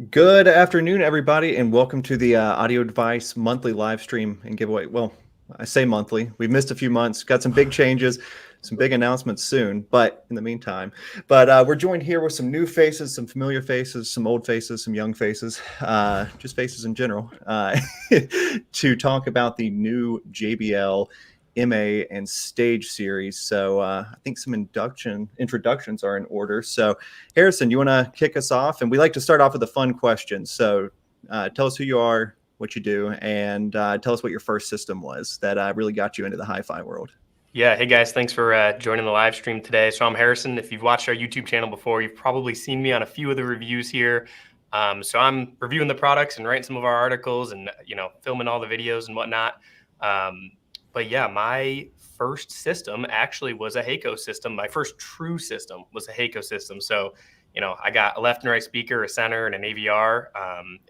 Good afternoon, everybody, and welcome to the Audio Advice monthly live stream and giveaway. Well, I say monthly. We've missed a few months, got some big changes, some big announcements soon, but in the meantime. We're joined here with some new faces, some familiar faces, some old faces, some young faces, just faces in general, to talk about the new JBL MA and Stage series. So I think some introductions are in order. So Harrison, you want to kick us off? And we like to start off with a fun question. So tell us who you are, what you do, and tell us what your first system was that really got you into the hi-fi world. Yeah, hey guys, thanks for joining the live stream today. So I'm Harrison. If you've watched our YouTube channel before, you've probably seen me on a few of the reviews here. So I'm reviewing the products and writing some of our articles and, filming all the videos and whatnot. But yeah, my first system actually was a Heiko system. My first true system was a Heiko system. So, I got a left and right speaker, a center, and an AVR.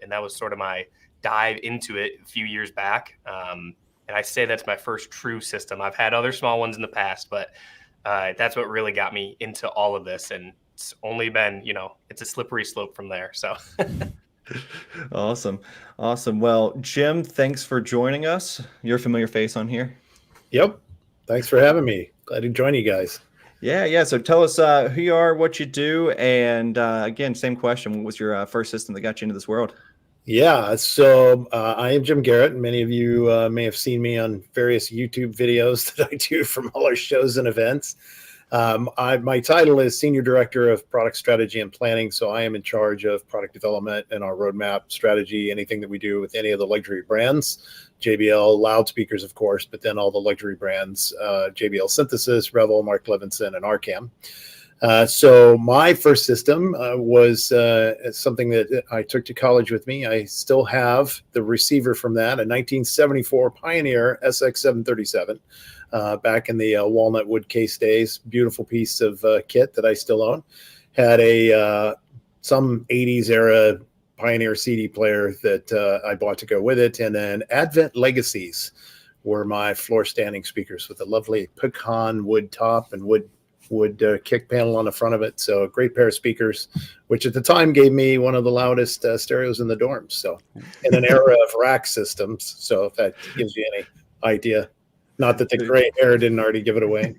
And that was sort of my dive into it a few years back. And I say that's my first true system. I've had other small ones in the past, but that's what really got me into all of this. And it's only been, it's a slippery slope from there. So Awesome. Well, Jim, thanks for joining us. You're a familiar face on here. Yep. Thanks for having me. Glad to join you guys. Yeah. So tell us who you are, what you do, and again, same question. What was your first system that got you into this world? Yeah, so I am Jim Garrett. Many of you may have seen me on various YouTube videos that I do from all our shows and events. My title is Senior Director of Product Strategy and Planning, so I am in charge of product development and our roadmap strategy, anything that we do with any of the luxury brands, JBL loudspeakers, of course, but then all the luxury brands, JBL Synthesis, Revel, Mark Levinson, and Arcam. So my first system was something that I took to college with me. I still have the receiver from that, a 1974 Pioneer SX737, back in the walnut wood case days. Beautiful piece of kit that I still own. Had a some 80s era Pioneer CD player that I bought to go with it, and then Advent Legacies were my floor standing speakers with a lovely pecan wood top and wood kick panel on the front of it. So a great pair of speakers, which at the time gave me one of the loudest stereos in the dorms. So in an era of rack systems. So if that gives you any idea, not that the gray hair didn't already give it away.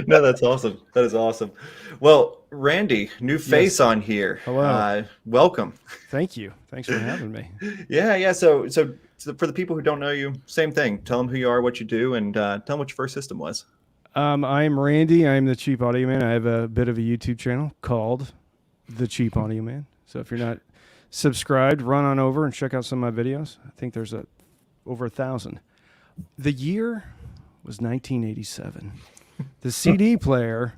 No, that's awesome. That is awesome. Well, Randy, new face on here. Hello. Welcome. Thank you. Thanks for having me. Yeah. So for the people who don't know you, same thing. Tell them who you are, what you do, and tell them what your first system was. I'm Randy. I'm the Cheap Audio Man. I have a bit of a YouTube channel called The Cheap Audio Man. So if you're not subscribed, run on over and check out some of my videos. I think there's over 1,000. The year was 1987. The CD player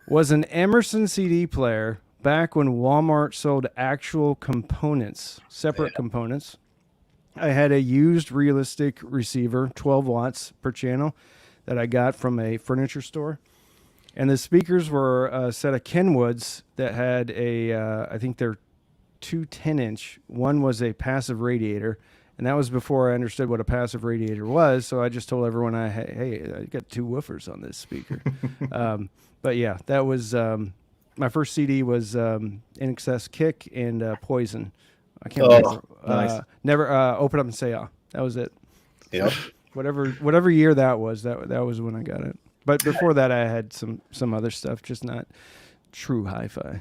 was an Emerson CD player back when Walmart sold actual components, separate components. I had a used realistic receiver, 12 watts per channel, that I got from a furniture store. And the speakers were a set of Kenwoods that had I think they're 2 10-inch. One was a passive radiator, and that was before I understood what a passive radiator was. So I just told everyone, hey, I got 2 woofers on this speaker. But yeah, that was, my first CD was In Excess Kick and Poison. I can't remember. Nice. Never Open Up and Say Ah. That was it. Yep. Whatever year that was when I got it. But before that, I had some other stuff, just not true hi-fi.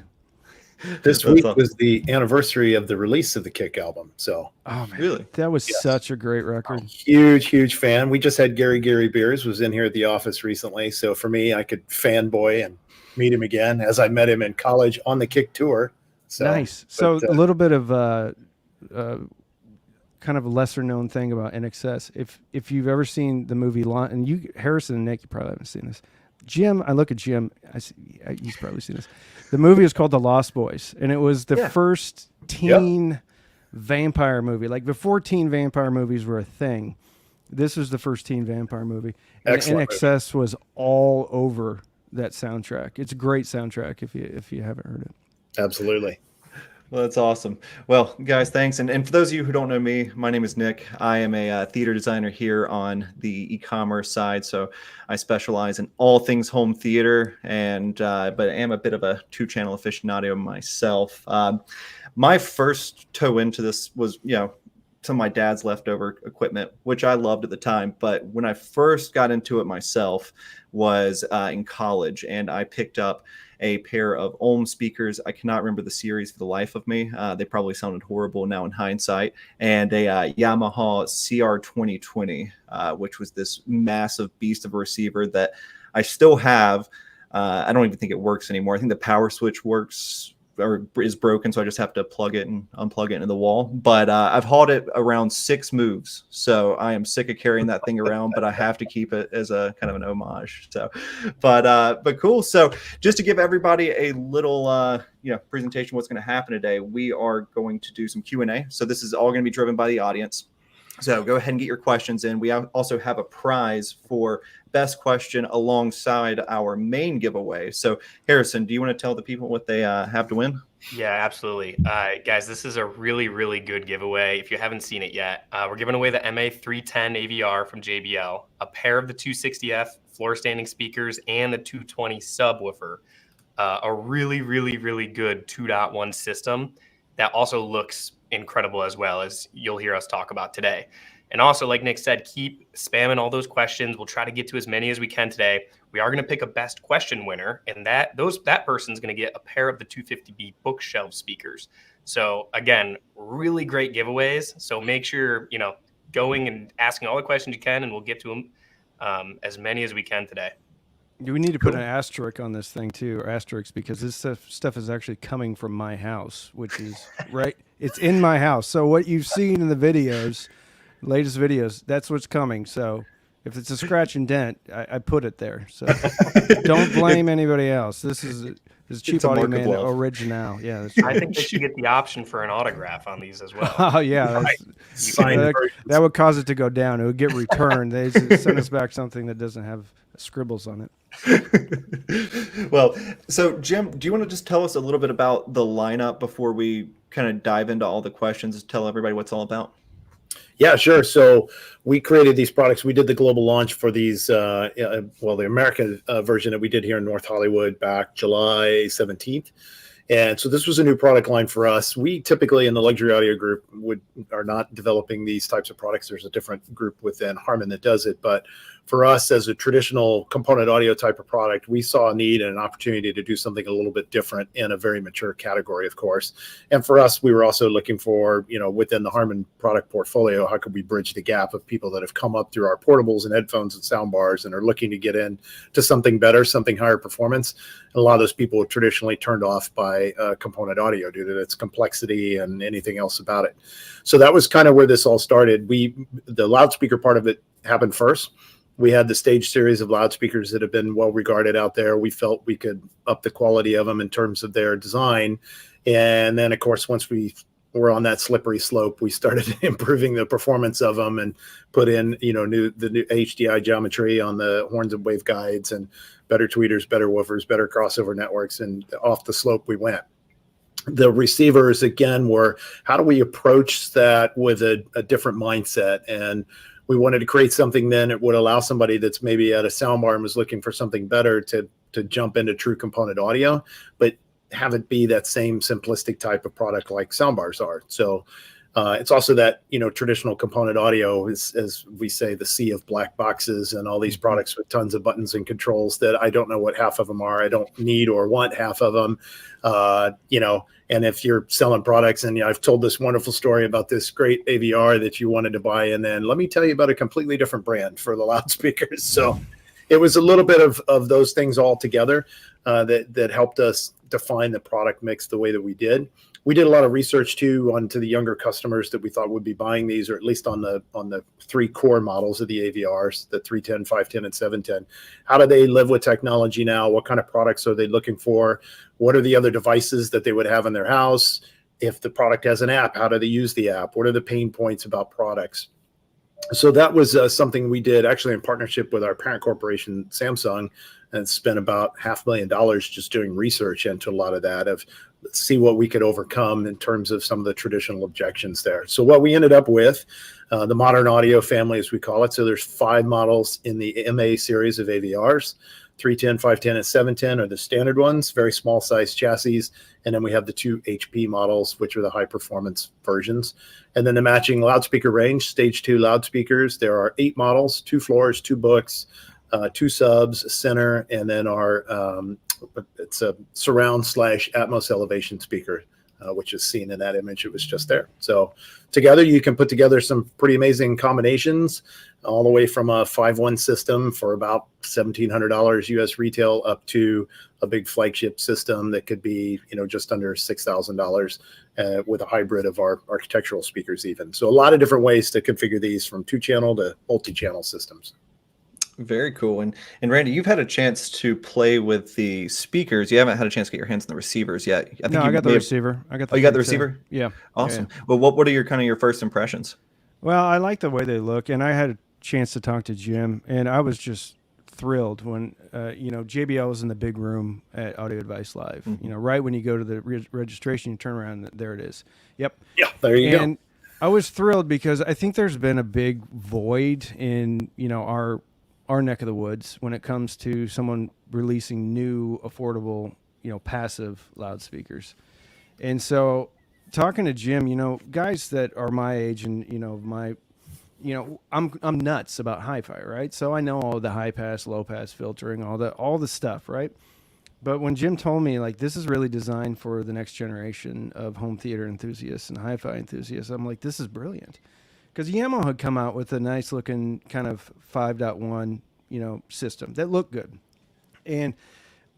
This week was the anniversary of the release of the Kick album. So, oh man, really, that was such a great record. Huge fan. We just had Gary Beers was in here at the office recently. So for me, I could fanboy and meet him again as I met him in college on the Kick tour. So, nice. So a little bit of kind of a lesser known thing about NXS. If you've ever seen the movie and you, Harrison and Nick, you probably haven't seen this. Jim, I look at Jim. He's probably seen this. The movie is called The Lost Boys, and it was the first teen vampire movie. Like before teen vampire movies were a thing, this was the first teen vampire movie. And NXS was all over that soundtrack. It's a great soundtrack if you haven't heard it. Absolutely. Well, that's awesome. Well, guys, thanks. And for those of you who don't know me, my name is Nick. I am a theater designer here on the e-commerce side. So I specialize in all things home theater, and but I am a bit of a two-channel aficionado myself. My first toe into this was, some of my dad's leftover equipment, which I loved at the time. But when I first got into it myself was in college, and I picked up a pair of Ohm speakers. I cannot remember the series for the life of me. They probably sounded horrible now in hindsight. And a Yamaha CR2020, which was this massive beast of a receiver that I still have. I don't even think it works anymore. I think the power switch works or is broken, so I just have to plug it and unplug it into the wall. But I've hauled it around 6 moves, so I am sick of carrying that thing around. But I have to keep it as a kind of an homage. So, but cool. So just to give everybody a little presentation, what's going to happen today, we are going to do some Q&A. So this is all going to be driven by the audience. So go ahead and get your questions in. We also have a prize for best question alongside our main giveaway. So Harrison, do you want to tell the people what they have to win? Yeah, absolutely. Guys, this is a really, really good giveaway. If you haven't seen it yet, we're giving away the MA310 AVR from JBL, a pair of the 260F floor standing speakers, and the 220 subwoofer. A really, really, really good 2.1 system that also looks incredible, as well, as you'll hear us talk about today. And also, like Nick said, keep spamming all those questions. We'll try to get to as many as we can today. We are going to pick a best question winner, and that person's going to get a pair of the 250B bookshelf speakers. So again, really great giveaways. So make sure going and asking all the questions you can, and we'll get to them as many as we can today. Do we need to put an asterisk on this thing too, or asterisks, because this stuff is actually coming from my house, which is right. It's in my house. So what you've seen in the videos, latest videos, that's what's coming. So if it's a scratch and dent, I put it there. So don't blame anybody else. This is Cheap Audio Man original. Yeah, that's right. I think they should get the option for an autograph on these as well. Oh yeah, that would cause it to go down. It would get returned. They send us back something that doesn't have scribbles on it. Well, so Jim, do you want to just tell us a little bit about the lineup before we kind of dive into all the questions? Just tell everybody what's all about. Yeah, sure. So we created these products. We did the global launch for these, the American version that we did here in North Hollywood back July 17th. And so this was a new product line for us. We typically in the luxury audio group are not developing these types of products. There's a different group within Harman that does it. But for us, as a traditional component audio type of product, we saw a need and an opportunity to do something a little bit different in a very mature category, of course. And for us, we were also looking for, within the Harman product portfolio, how could we bridge the gap of people that have come up through our portables and headphones and soundbars and are looking to get into something better, something higher performance. And a lot of those people are traditionally turned off by component audio due to its complexity and anything else about it. So that was kind of where this all started. The loudspeaker part of it happened first. We had the Stage series of loudspeakers that have been well regarded out there. We felt we could up the quality of them in terms of their design. And then, of course, once we were on that slippery slope, we started improving the performance of them and put in, the new HDI geometry on the horns and waveguides and better tweeters, better woofers, better crossover networks, and off the slope we went. The receivers, again, were how do we approach that with a different mindset? And we wanted to create something then that would allow somebody that's maybe at a soundbar and was looking for something better to jump into true component audio, but have it be that same simplistic type of product like soundbars are. So it's also that, traditional component audio is, as we say, the sea of black boxes and all these products with tons of buttons and controls that I don't know what half of them are. I don't need or want half of them, and if you're selling products, and I've told this wonderful story about this great AVR that you wanted to buy, and then let me tell you about a completely different brand for the loudspeakers. So it was a little bit of those things all together that helped us define the product mix the way that we did. We did a lot of research too onto the younger customers that we thought would be buying these, or at least on the 3 core models of the AVRs, the 310, 510, and 710. How do they live with technology now? What kind of products are they looking for? What are the other devices that they would have in their house? If the product has an app, how do they use the app? What are the pain points about products? So that was something we did actually in partnership with our parent corporation, Samsung, and spent about $500,000 just doing research into a lot of that of see what we could overcome in terms of some of the traditional objections there. So what we ended up with, the modern audio family, as we call it. So there's 5 models in the MA series of AVRs. 310, 510, and 710 are the standard ones, very small size chassis. And then we have the 2 HP models, which are the high performance versions. And then the matching loudspeaker range, stage 2 loudspeakers. There are 8 models, 2 floors, 2 books, 2 subs, a center, and then our it's a surround / Atmos elevation speaker, which is seen in that image. It was just there. So together you can put together some pretty amazing combinations, all the way from a 5.1 system for about $1,700 US retail up to a big flagship system that could be, just under $6,000 with a hybrid of our architectural speakers even. So a lot of different ways to configure these, from 2-channel to multi-channel systems. Very cool. And Randy, you've had a chance to play with the speakers. You haven't had a chance to get your hands on the receivers yet. I got the receiver. I got the you got the receiver? Yeah. Awesome. Yeah. Well, what are your first impressions? Well, I like the way they look, and I had a chance to talk to Jim, and I was just thrilled when JBL was in the big room at Audio Advice Live. Mm-hmm. Right when you go to the registration, you turn around, and there it is. Yep. Yeah, there you go. And I was thrilled because I think there's been a big void in our neck of the woods when it comes to someone releasing new, affordable, passive loudspeakers. And so talking to Jim, guys that are my age and, I'm nuts about hi-fi, right? So I know all the high pass, low pass filtering, all the stuff, right? But when Jim told me, like, this is really designed for the next generation of home theater enthusiasts and hi-fi enthusiasts, I'm like, this is brilliant. Because Yamaha had come out with a nice looking kind of 5.1, system that looked good. And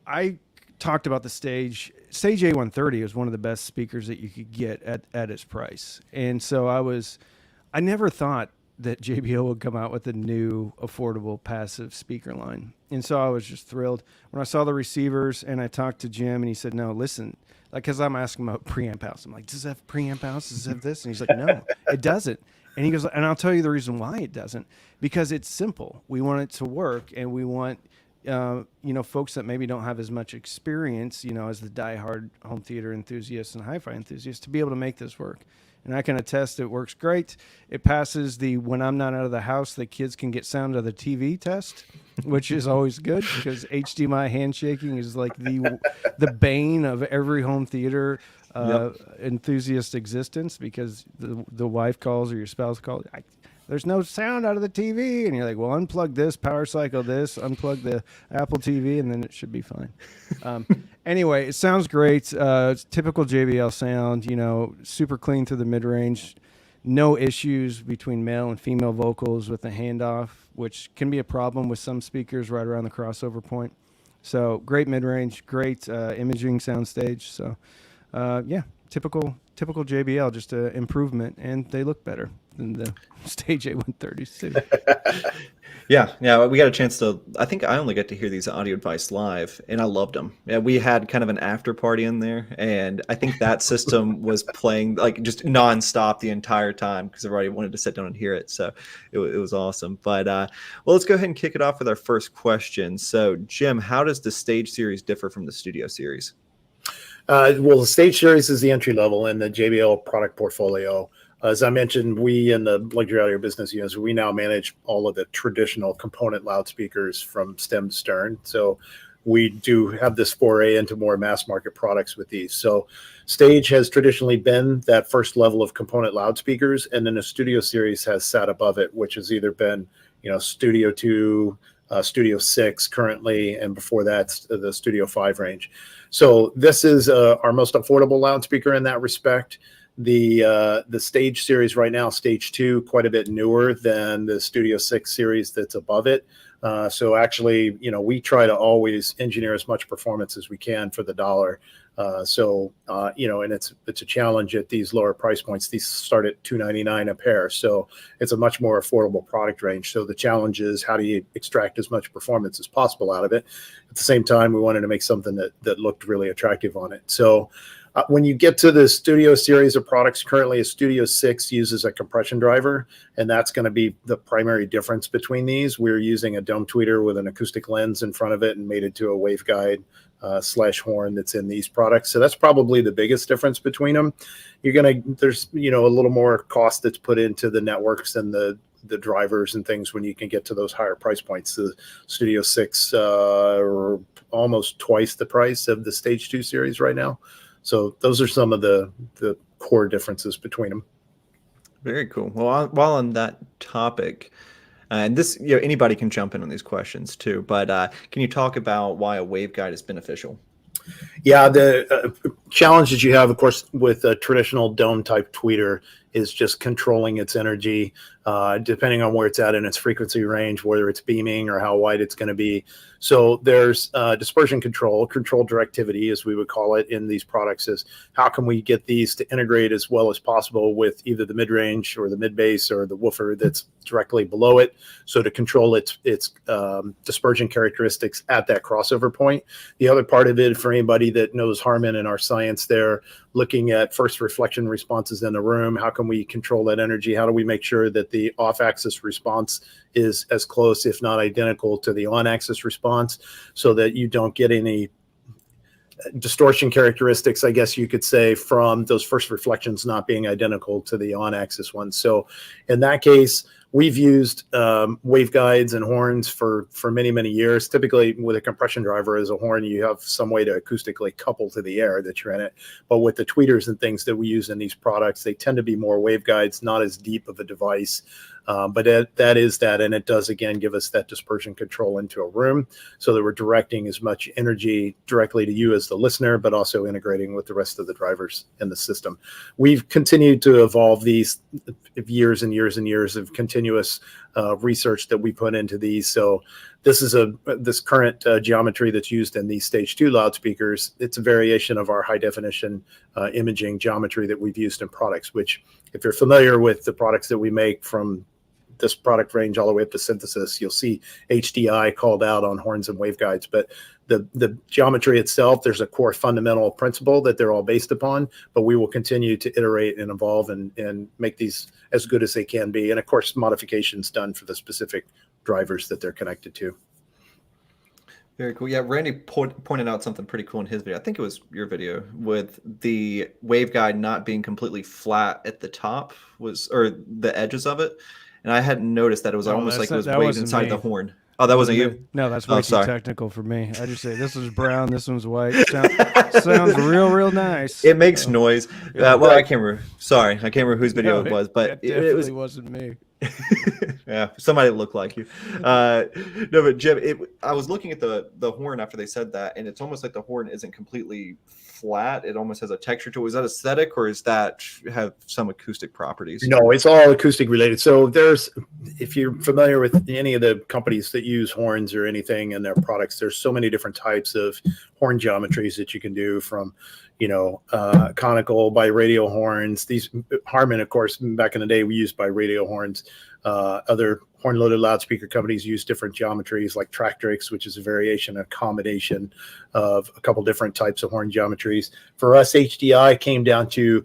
I talked about the Stage A130 is one of the best speakers that you could get at its price. And so I never thought that JBL would come out with a new affordable passive speaker line. And so I was just thrilled when I saw the receivers, and I talked to Jim, and he said, no, listen, because I'm asking about preamp house. I'm like, does it have preamp house? Does it have this? And he's like, no, it doesn't. And he goes, and I'll tell you the reason why it doesn't, because it's simple. We want it to work, and we want, folks that maybe don't have as much experience, as the diehard home theater enthusiasts and hi-fi enthusiasts to be able to make this work. And I can attest it works great. It passes the when I'm not out of the house, the kids can get sound out of the TV test, which is always good because HDMI handshaking is like the bane of every home theater enthusiast existence, because the wife calls or your spouse calls, there's no sound out of the TV, and you're like, well, unplug this, power cycle this, unplug the Apple TV, and then it should be fine. Anyway, it sounds great. It's typical JBL sound, super clean through the mid-range. No issues between male and female vocals with the handoff, which can be a problem with some speakers right around the crossover point. So great mid-range, great imaging soundstage. So typical JBL, just an improvement, and they look better than the Stage A130s too. Yeah, we got a chance to, I think I only got to hear these Audio Advice live, and I loved them. Yeah, we had kind of an after party in there, and I think that system was playing like just nonstop the entire time because everybody wanted to sit down and hear it. So it was awesome. But well, let's go ahead and kick it off with our first question. So Jim, how does the Stage series differ from the Studio series? Well, the Stage series is the entry level in the JBL product portfolio. As I mentioned, we in the luxury audio business units, we now manage all of the traditional component loudspeakers from stem to stern. So we do have this foray into more mass market products with these. So Stage has traditionally been that first level of component loudspeakers, and then the Studio series has sat above it, which has either been, Studio 2, Studio 6 currently, and before that, the Studio 5 range. So this is our most affordable loudspeaker in that respect. The Stage series right now, Stage 2, quite a bit newer than the Studio 6 series that's above it. So actually, we try to always engineer as much performance as we can for the dollar. And it's a challenge at these lower price points. These start at $299 a pair. So it's a much more affordable product range. So the challenge is, how do you extract as much performance as possible out of it? At the same time, we wanted to make something that looked really attractive on it. So when you get to the Studio series of products, currently a Studio 6 uses a compression driver, and that's going to be the primary difference between these. We're using a dome tweeter with an acoustic lens in front of it and mated to a waveguide slash horn that's in these products. So that's probably the biggest difference between them. There's, a little more cost that's put into the networks and the drivers and things when you can get to those higher price points. The Studio 6 are almost twice the price of the Stage 2 series right now. So those are some of the core differences between them. Very cool. Well, while on that topic, and this, anybody can jump in on these questions too, but can you talk about why a waveguide is beneficial? Yeah, the challenge that you have, of course, with a traditional dome type tweeter is just controlling its energy, depending on where it's at in its frequency range, whether it's beaming or how wide it's going to be. So there's dispersion control directivity, as we would call it in these products, is how can we get these to integrate as well as possible with either the mid-range or the mid-bass or the woofer that's directly below it. So to control its dispersion characteristics at that crossover point. The other part of it, for anybody that knows Harman and our science there, looking at first reflection responses in the room, how can we control that energy? How do we make sure that the off-axis response is as close, if not identical, to the on-axis response, so that you don't get any distortion characteristics, I guess you could say, from those first reflections not being identical to the on-axis ones. So in that case, we've used waveguides and horns for many, many years. Typically with a compression driver as a horn, you have some way to acoustically couple to the air that you're in it. But with the tweeters and things that we use in these products, they tend to be more waveguides, not as deep of a device. But that is that, and it does, again, give us that dispersion control into a room so that we're directing as much energy directly to you as the listener, but also integrating with the rest of the drivers in the system. We've continued to evolve these years and years and years of continuous research that we put into these. So this is this current geometry that's used in these Stage 2 loudspeakers. It's a variation of our high definition imaging geometry that we've used in products, which, if you're familiar with the products that we make from this product range all the way up to synthesis, you'll see HDI called out on horns and waveguides. But the geometry itself, there's a core fundamental principle that they're all based upon, but we will continue to iterate and evolve and make these as good as they can be. And of course, modifications done for the specific drivers that they're connected to. Very cool. Yeah, Randy pointed out something pretty cool in his video. I think it was your video, with the waveguide not being completely flat at the top, or the edges of it. And I hadn't noticed that it was almost like it was waved inside the horn. Oh, that wasn't you? No, that's way too technical for me. I just say this is brown, this one's white. Sounds real nice. It makes noise. Well, I can't remember. Sorry, I can't remember whose video it was, but it wasn't me. Yeah, somebody that looked like you. No, but Jim, I was looking at the horn after they said that, and it's almost like the horn isn't completely flat. It almost has a texture to it. Is that aesthetic, or is that have some acoustic properties? No, it's all acoustic related. So if you're familiar with any of the companies that use horns or anything in their products, there's so many different types of horn geometries that you can do, from conical biradial horns. These Harman, of course, back in the day, we used biradial horns. Other horn-loaded loudspeaker companies use different geometries, like Tractrix, which is a variation, a combination of a couple different types of horn geometries. For us, HDI came down to,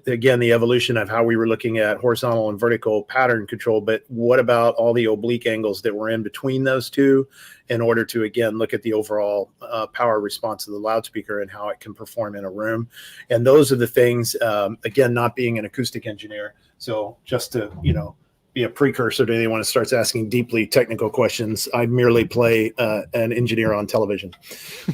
again, the evolution of how we were looking at horizontal and vertical pattern control, but what about all the oblique angles that were in between those two, in order to, again, look at the overall power response of the loudspeaker and how it can perform in a room. And those are the things, again, not being an acoustic engineer. So just to, be a precursor to anyone who starts asking deeply technical questions, I merely play an engineer on television.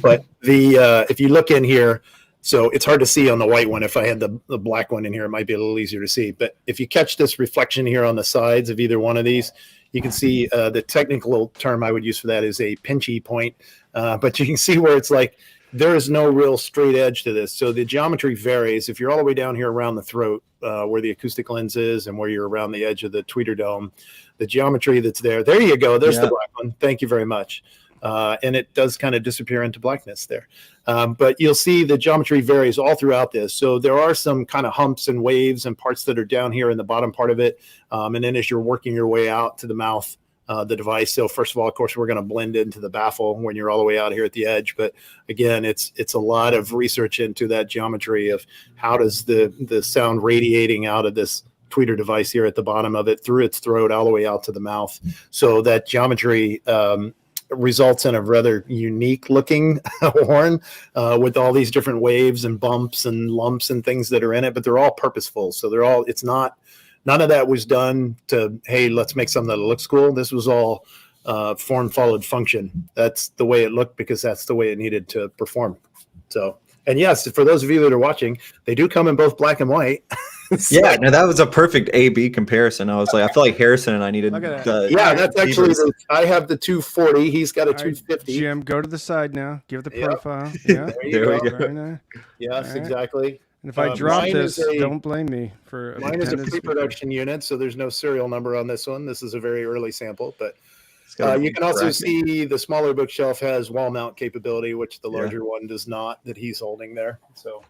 But if you look in here, so it's hard to see on the white one. If I had the black one in here, it might be a little easier to see. But if you catch this reflection here on the sides of either one of these, you can see the technical term I would use for that is a pinchy point. But you can see where it's like there is no real straight edge to this. So the geometry varies. If you're all the way down here around the throat, where the acoustic lens is, and where you're around the edge of the tweeter dome, the geometry that's there you go. There's the black one. Thank you very much. And it does kind of disappear into blackness there. But you'll see the geometry varies all throughout this. So there are some kind of humps and waves and parts that are down here in the bottom part of it. And then as you're working your way out to the mouth, the device. So first of all, of course, we're going to blend into the baffle when you're all the way out here at the edge. But again, it's a lot of research into that geometry of how does the sound radiating out of this tweeter device here at the bottom of it through its throat all the way out to the mouth. So that geometry results in a rather unique looking horn with all these different waves and bumps and lumps and things that are in it, but they're all purposeful. So they're all, it's not, none of that was done to, hey, let's make something that looks cool. This was all form followed function. That's the way it looked because that's the way it needed to perform. So, and yes, for those of you that are watching, they do come in both black and white. So, Yeah, no, that was a perfect A/B comparison. I was like, I feel like Harrison and I needed. Look at that. yeah, that's actually, I have the 240. He's got a All right, 250. Jim, go to the side now. Give the Yep. profile. Yeah. There you There we go. go. Very nice. Yes, All right. exactly. And if I drop mine this, is a- don't blame me for Mine is a appended speaker. pre-production unit, so there's no serial number on this one. This is a very early sample, but It's got a you can also bracket. see the smaller bookshelf has wall mount capability, which the Yeah. larger one does not, that he's holding there. So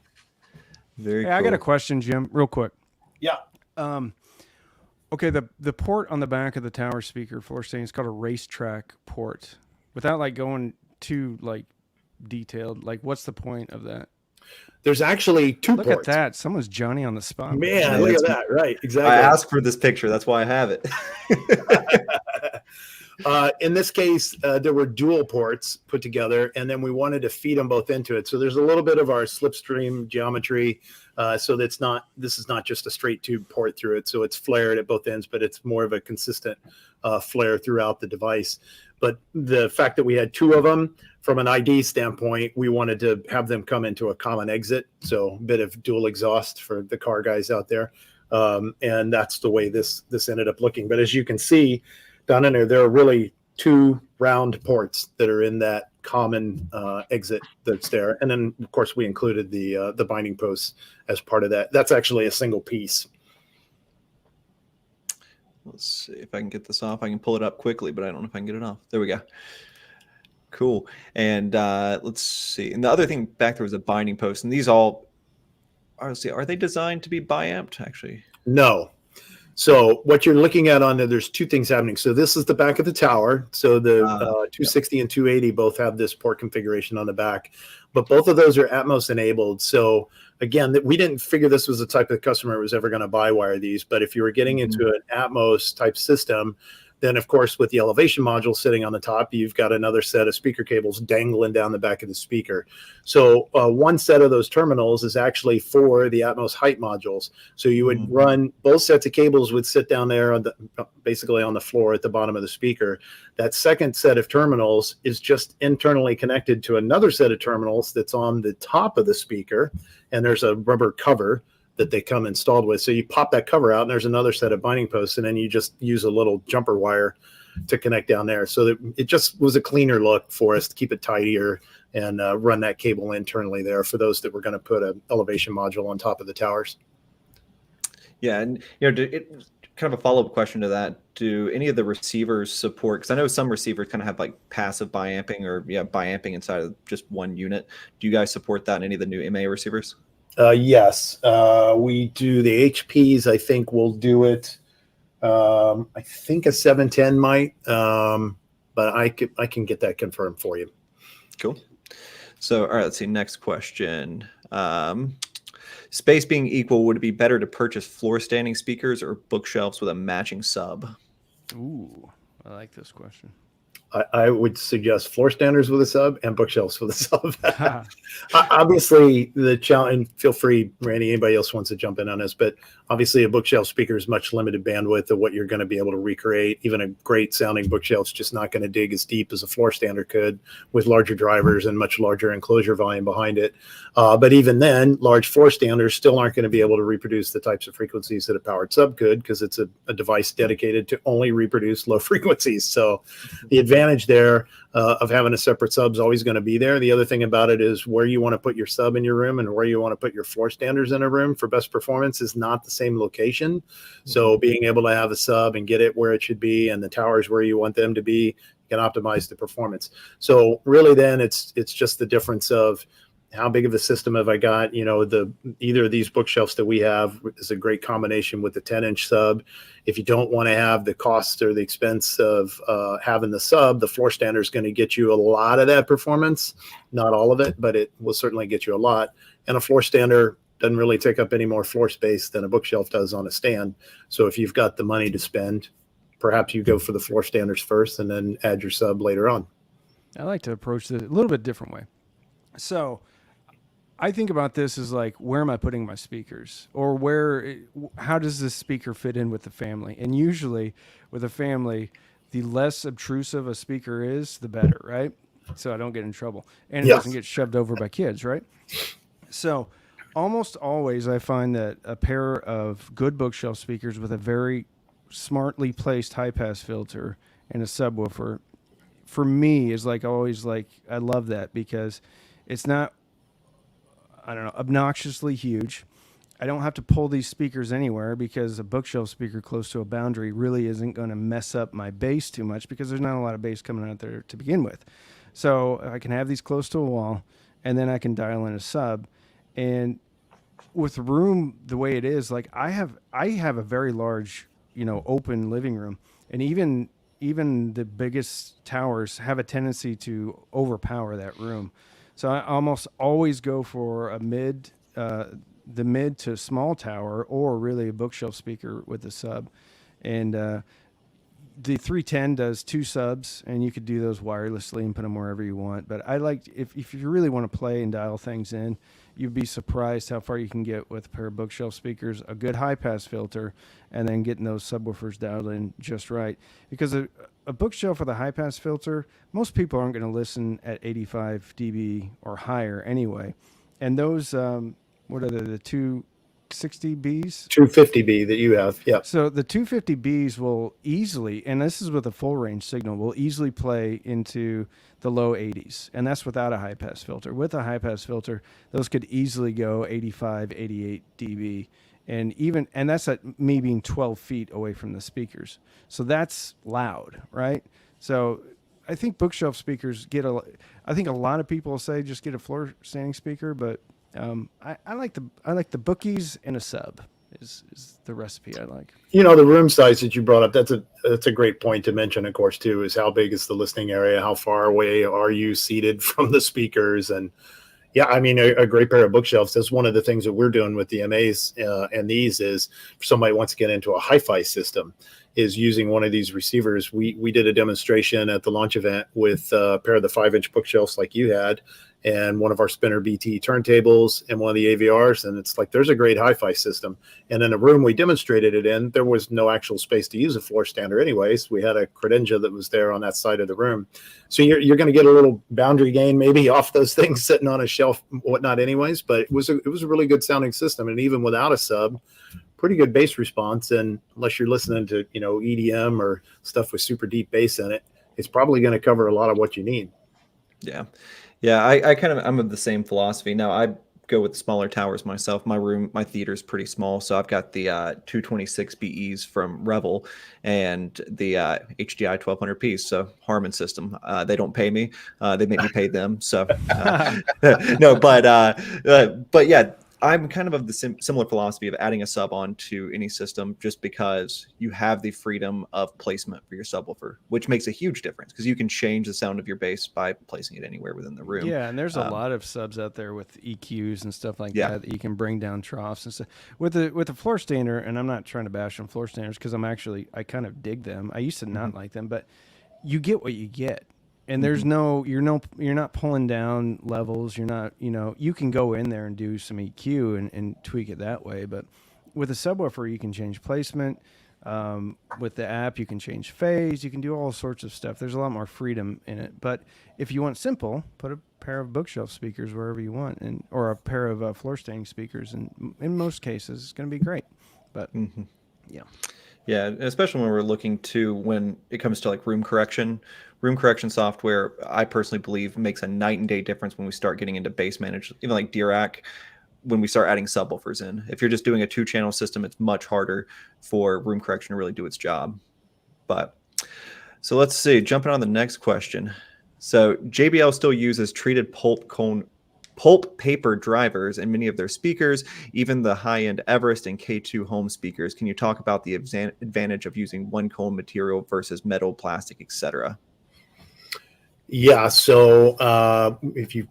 Very Hey, cool. I got a question, Jim, real quick. yeah, Okay, the port on the back of the tower speaker floor standing is called a racetrack port. Without like going too like detailed, like what's the point of that? there's actually two Look ports. at that. Someone's Johnny on the spot. Man, Yeah, look at that's- that. Right, exactly. I asked for this picture. That's why I have it. In this case, there were dual ports put together, and then we wanted to feed them both into it. So there's a little bit of our slipstream geometry. So this is not just a straight tube port through it. So it's flared at both ends, but it's more of a consistent flare throughout the device. But the fact that we had two of them, from an ID standpoint, we wanted to have them come into a common exit. So a bit of dual exhaust for the car guys out there. And that's the way this ended up looking. But as you can see down in there are really two round ports that are in that common exit that's there. And then, of course, we included the binding posts as part of that. That's actually a single piece. Let's see if I can get this off. I can pull it up quickly, but I don't know if I can get it off. There we go. Cool. And let's see. And the other thing back there was a binding post. And these all, are they designed to be bi-amped, actually? No. So what you're looking at on there, there's two things happening. So this is the back of the tower. So the 260 and 280 both have this port configuration on the back, but both of those are Atmos enabled. So again, we didn't figure this was the type of customer who was ever going to buy wire these, but if you were getting into an Atmos type system, then of course with the elevation module sitting on the top, you've got another set of speaker cables dangling down the back of the speaker. So one set of those terminals is actually for the Atmos height modules. So you would run, both sets of cables would sit down there on basically on the floor at the bottom of the speaker. That second set of terminals is just internally connected to another set of terminals that's on the top of the speaker, and there's a rubber cover that they come installed with. So you pop that cover out and there's another set of binding posts, and then you just use a little jumper wire to connect down there. So that it just was a cleaner look for us to keep it tidier and run that cable internally there for those that were going to put an elevation module on top of the towers. Yeah. And, kind of a follow-up question to that. Do any of the receivers support, because I know some receivers kind of have like passive biamping or biamping inside of just one unit. Do you guys support that in any of the new MA receivers? Yes, we do the HPs. I think we'll do it. I think a 710 might, but I can get that confirmed for you. Cool. So, all right, let's see. Next question. Space being equal, would it be better to purchase floor standing speakers or bookshelves with a matching sub? Ooh, I like this question. I would suggest floor standers with a sub and bookshelves with a sub. Obviously, the challenge, and feel free, Randy, anybody else wants to jump in on this, but obviously a bookshelf speaker is much limited bandwidth of what you're going to be able to recreate. Even a great sounding bookshelf's just not going to dig as deep as a floor stander could with larger drivers and much larger enclosure volume behind it. But even then, large floor standers still aren't going to be able to reproduce the types of frequencies that a powered sub could, because it's a device dedicated to only reproduce low frequencies. So the advantage there of having a separate sub is always going to be there. The other thing about it is where you want to put your sub in your room and where you want to put your floor standers in a room for best performance is not the same location. So being able to have a sub and get it where it should be and the towers where you want them to be can optimize the performance. So really then it's just the difference of how big of a system have I got? Either of these bookshelves that we have is a great combination with the 10-inch sub. If you don't want to have the cost or the expense of having the sub, the floor stander is going to get you a lot of that performance. Not all of it, but it will certainly get you a lot. And a floor stander doesn't really take up any more floor space than a bookshelf does on a stand. So if you've got the money to spend, perhaps you go for the floor standers first and then add your sub later on. I like to approach this a little bit different way. So I think about this as like, where am I putting my speakers, or how does this speaker fit in with the family? And usually with a family, the less obtrusive a speaker is, the better, right? So I don't get in trouble, and it doesn't get shoved over by kids, right? So almost always I find that a pair of good bookshelf speakers with a very smartly placed high pass filter and a subwoofer, for me, is like always, like, I love that because it's not, I don't know, obnoxiously huge. I don't have to pull these speakers anywhere because a bookshelf speaker close to a boundary really isn't going to mess up my bass too much because there's not a lot of bass coming out there to begin with. So I can have these close to a wall, and then I can dial in a sub. And with the room the way it is, like, I have a very large, open living room, and even the biggest towers have a tendency to overpower that room. So I almost always go for the mid to small tower, or really a bookshelf speaker with a sub. And the 310 does 2 subs, and you could do those wirelessly and put them wherever you want. But I like, if you really want to play and dial things in, you'd be surprised how far you can get with a pair of bookshelf speakers, a good high pass filter, and then getting those subwoofers dialed in just right. Because a bookshelf with a high pass filter, most people aren't going to listen at 85 dB or higher anyway. And those, what are the 260Bs? 250B that you have. Yeah. So the 250Bs will easily, and this is with a full range signal, will easily play into the low 80s. And that's without a high pass filter. With a high pass filter, those could easily go 85, 88 dB. And that's at me being 12 feet away from the speakers. So that's loud, right? So I think bookshelf speakers I think a lot of people say just get a floor standing speaker, but I like the bookies and a sub is the recipe I like. The room size that you brought up, that's a great point to mention, of course, too, is how big is the listening area? How far away are you seated from the speakers? And yeah, I mean, a great pair of bookshelves. That's one of the things that we're doing with the MAs and these is, if somebody wants to get into a hi-fi system, is using one of these receivers. We did a demonstration at the launch event with a pair of the 5-inch bookshelves like you had, and one of our spinner BT turntables and one of the AVRs. And it's like, there's a great hi-fi system. And in the room we demonstrated it in, there was no actual space to use a floor stander anyways. We had a credenza that was there on that side of the room. So you're going to get a little boundary gain maybe off those things sitting on a shelf, whatnot anyways, but it was a really good sounding system. And even without a sub, pretty good bass response. And unless you're listening to, EDM or stuff with super deep bass in it, it's probably going to cover a lot of what you need. Yeah. Yeah, I'm of the same philosophy. Now, I go with smaller towers myself. My theater is pretty small, so I've got the 226 BEs from Revel and the HDI 1200Ps, so Harman system. They don't pay me; they make me pay them. So no, but yeah. I'm kind of the similar philosophy of adding a sub onto any system just because you have the freedom of placement for your subwoofer, which makes a huge difference because you can change the sound of your bass by placing it anywhere within the room. Yeah, and there's a lot of subs out there with EQs and stuff like that you can bring down troughs and stuff. With the floor stander, and I'm not trying to bash on floor standers because I kind of dig them. I used to not like them, but you get what you get. And there's you're not pulling down levels. You're not, you can go in there and do some EQ and tweak it that way. But with a subwoofer, you can change placement. With the app, you can change phase. You can do all sorts of stuff. There's a lot more freedom in it. But if you want simple, put a pair of bookshelf speakers wherever you want, or a pair of floor standing speakers. And in most cases, it's going to be great. But yeah. Yeah, especially when we're looking to, when it comes to like room correction software, I personally believe makes a night and day difference when we start getting into bass managed, even like Dirac, when we start adding subwoofers in. If you're just doing a 2-channel system, it's much harder for room correction to really do its job. But so let's see, jumping on the next question. So JBL still uses treated pulp paper drivers in many of their speakers, even the high-end Everest and K2 home speakers. Can you talk about the advantage of using one cone material versus metal, plastic, etc.? Yeah, so if you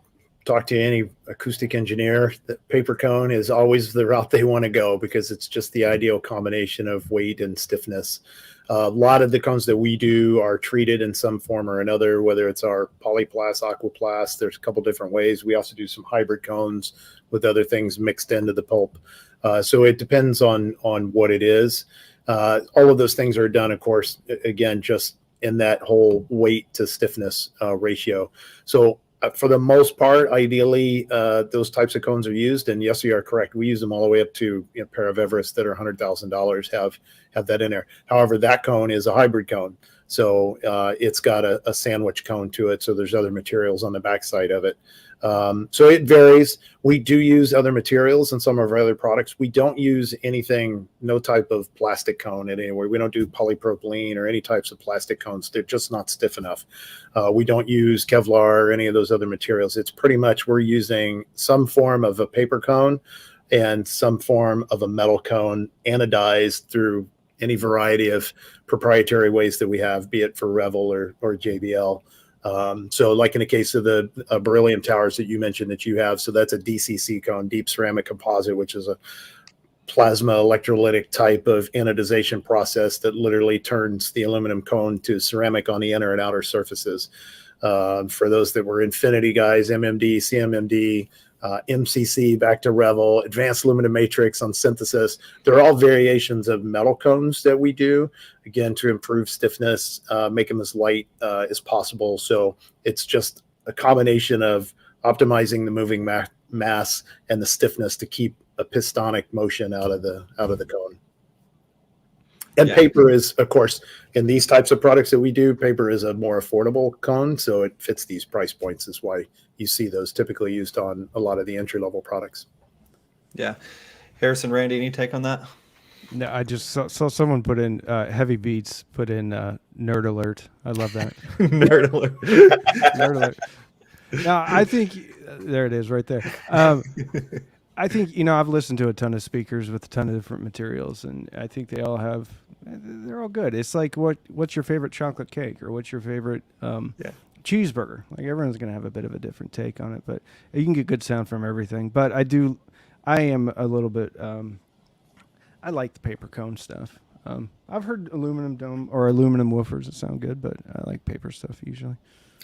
talk to any acoustic engineer, the paper cone is always the route they want to go because it's just the ideal combination of weight and stiffness. A lot of the cones that we do are treated in some form or another, whether it's our polyplast, aquaplast. There's a couple different ways. We also do some hybrid cones with other things mixed into the pulp. So it depends on what it is. All of those things are done, of course, again, just in that whole weight to stiffness ratio. So for the most part, ideally, those types of cones are used. And yes, you are correct. We use them all the way up to a pair of Everest that are $100,000 have that in there. However, that cone is a hybrid cone. So it's got a sandwich cone to it. So there's other materials on the backside of it. So it varies. We do use other materials in some of our other products. We don't use anything, no type of plastic cone in anywhere. We don't do polypropylene or any types of plastic cones. They're just not stiff enough. We don't use Kevlar or any of those other materials. It's pretty much we're using some form of a paper cone and some form of a metal cone anodized through any variety of proprietary ways that we have, be it for Revel or JBL. So like in the case of the beryllium towers that you mentioned that you have, so that's a DCC cone, deep ceramic composite, which is a plasma electrolytic type of anodization process that literally turns the aluminum cone to ceramic on the inner and outer surfaces. For those that were Infinity guys, MMD, CMMD, MCC back to Revel, advanced aluminum matrix on synthesis. They're all variations of metal cones that we do, again, to improve stiffness, make them as light as possible. So it's just a combination of optimizing the moving mass and the stiffness to keep a pistonic motion out of the cone. And paper is, of course, in these types of products that we do, paper is a more affordable cone, so it fits these price points. Is why you see those typically used on a lot of the entry-level products. Yeah. Harrison, Randy, any take on that? No, I just saw someone put in Heavy Beats, put in Nerd Alert. I love that. Nerd alert. Nerd Alert. No, I think there it is right there. I think, I've listened to a ton of speakers with a ton of different materials, and I think they all have, they're all good. It's like, what's your favorite chocolate cake, or what's your favorite cheeseburger? Like, everyone's going to have a bit of a different take on it, but you can get good sound from everything. But I am a little bit, I like the paper cone stuff. I've heard aluminum dome or aluminum woofers that sound good, but I like paper stuff usually.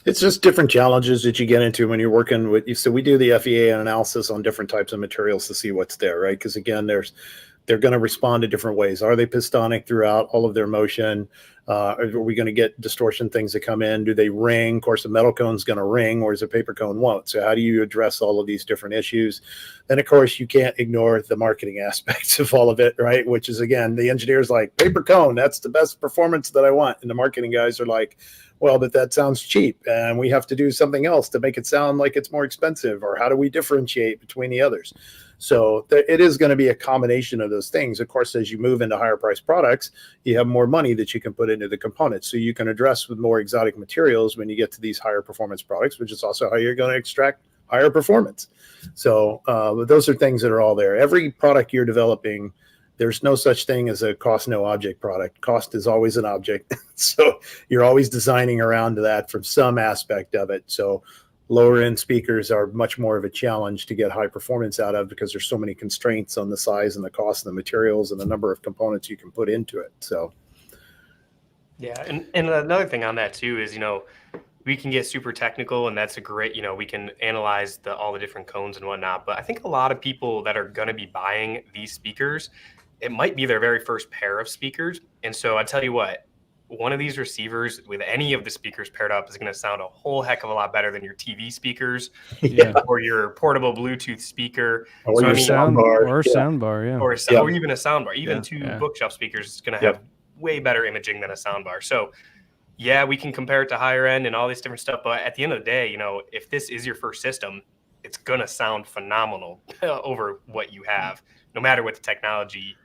It's just different challenges that you get into when you're working with you. So we do the FEA analysis on different types of materials to see what's there, right? Because again, they're going to respond to different ways. Are they pistonic throughout all of their motion? Are we going to get distortion things that come in? Do they ring? Of course, a metal cone is going to ring, whereas a paper cone won't. So how do you address all of these different issues? Then, of course, you can't ignore the marketing aspects of all of it, right? Which is, again, the engineer's like, paper cone, that's the best performance that I want. And the marketing guys are like, well, but that sounds cheap, and we have to do something else to make it sound like it's more expensive, or how do we differentiate between the others? So it is going to be a combination of those things. Of course, as you move into higher priced products, you have more money that you can put into the components. So you can address with more exotic materials when you get to these higher performance products, which is also how you're going to extract higher performance. So those are things that are all there. Every product you're developing, there's no such thing as a cost no object product. Cost is always an object. So you're always designing around that from some aspect of it. So lower end speakers are much more of a challenge to get high performance out of, because there's so many constraints on the size and the cost and the materials and the number of components you can put into it. So yeah, and another thing on that too is, we can get super technical, and that's a great, we can analyze all the different cones and whatnot. But I think a lot of people that are going to be buying these speakers, it might be their very first pair of speakers. And so I tell you what, one of these receivers with any of the speakers paired up is going to sound a whole heck of a lot better than your TV speakers or your portable Bluetooth speaker. Or so, your soundbar. Or a soundbar, yeah. Or even a soundbar. Even two bookshelf speakers is going to have way better imaging than a soundbar. So yeah, we can compare it to higher end and all this different stuff. But at the end of the day, if this is your first system, it's going to sound phenomenal over what you have, no matter what the technology,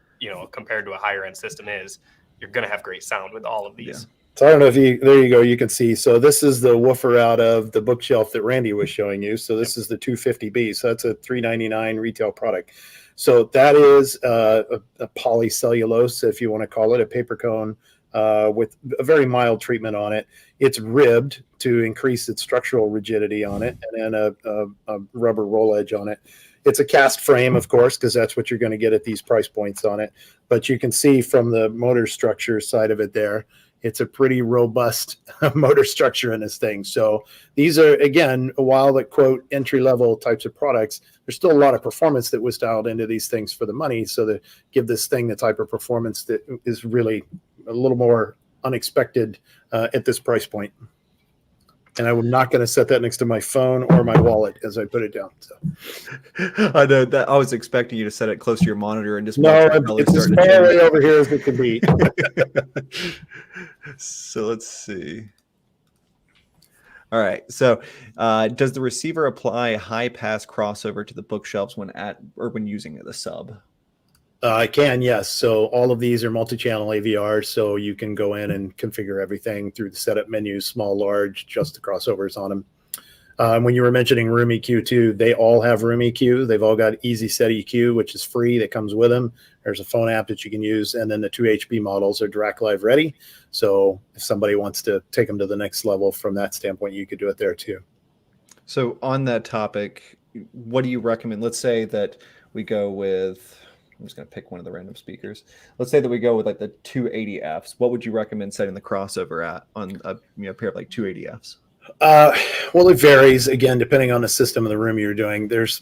compared to a higher end system is. You're going to have great sound with all of these. Yeah. So I don't know if there you go. You can see. So this is the woofer out of the bookshelf that Randy was showing you. So this is the 250B. So that's a $399 retail product. So that is a polycellulose, if you want to call it, a paper cone with a very mild treatment on it. It's ribbed to increase its structural rigidity on it, and then a rubber roll edge on it. It's a cast frame, of course, because that's what you're going to get at these price points on it. But you can see from the motor structure side of it there, it's a pretty robust motor structure in this thing. So these are, again, while the quote entry-level types of products, there's still a lot of performance that was dialed into these things for the money. So to give this thing the type of performance that is really a little more unexpected at this price point. And I'm not going to set that next to my phone or my wallet as I put it down. So. I know that I was expecting you to set it close to your monitor and just no, it's as far away over here as it can be. So let's see. All right. So does the receiver apply high pass crossover to the bookshelves when using the sub? I can, yes. So all of these are multi-channel AVRs, so you can go in and configure everything through the setup menus, small, large, just the crossovers on them. When you were mentioning room EQ too, they all have room EQ. They've all got Easy Set EQ, which is free, that comes with them. There's a phone app that you can use, and then the 2 HP models are direct live ready. So if somebody wants to take them to the next level from that standpoint, you could do it there too. So on that topic, what do you recommend? Let's say that we go with, I'm just going to pick one of the random speakers. Let's say that we go with like the 280Fs. What would you recommend setting the crossover at on a pair of like 280Fs? Well, it varies, again, depending on the system of the room you're doing. There's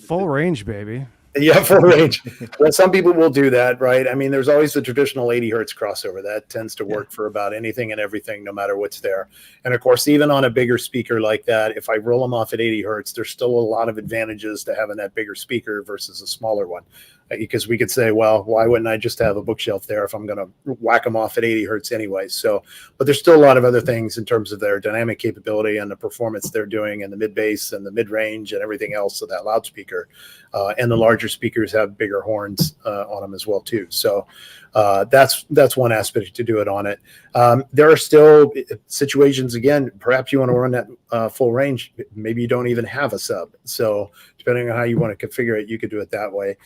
full range, baby. Yeah, full range. Well, some people will do that, right? I mean, there's always the traditional 80 hertz crossover. That tends to work for about anything and everything, no matter what's there. And of course, even on a bigger speaker like that, if I roll them off at 80 hertz, there's still a lot of advantages to having that bigger speaker versus a smaller one. Because we could say, well, why wouldn't I just have a bookshelf there if I'm going to whack them off at 80 hertz anyway? So, but there's still a lot of other things in terms of their dynamic capability and the performance they're doing, and the mid bass and the mid range and everything else of that loudspeaker. And the larger speakers have bigger horns on them as well too. So that's one aspect to do it on it. There are still situations, again, perhaps you want to run that full range. Maybe you don't even have a sub. So depending on how you want to configure it, you could do it that way.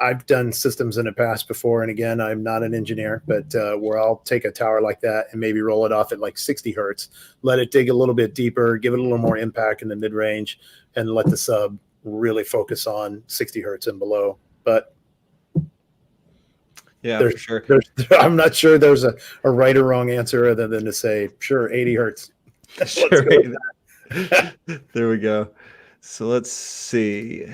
I've done systems in the past before, and again, I'm not an engineer, but where I'll take a tower like that and maybe roll it off at like 60 hertz, let it dig a little bit deeper, give it a little more impact in the mid range, and let the sub really focus on 60 hertz and below. But yeah, for sure. I'm not sure there's a right or wrong answer other than to say, sure, 80 hertz. Sure. There we go. So let's see.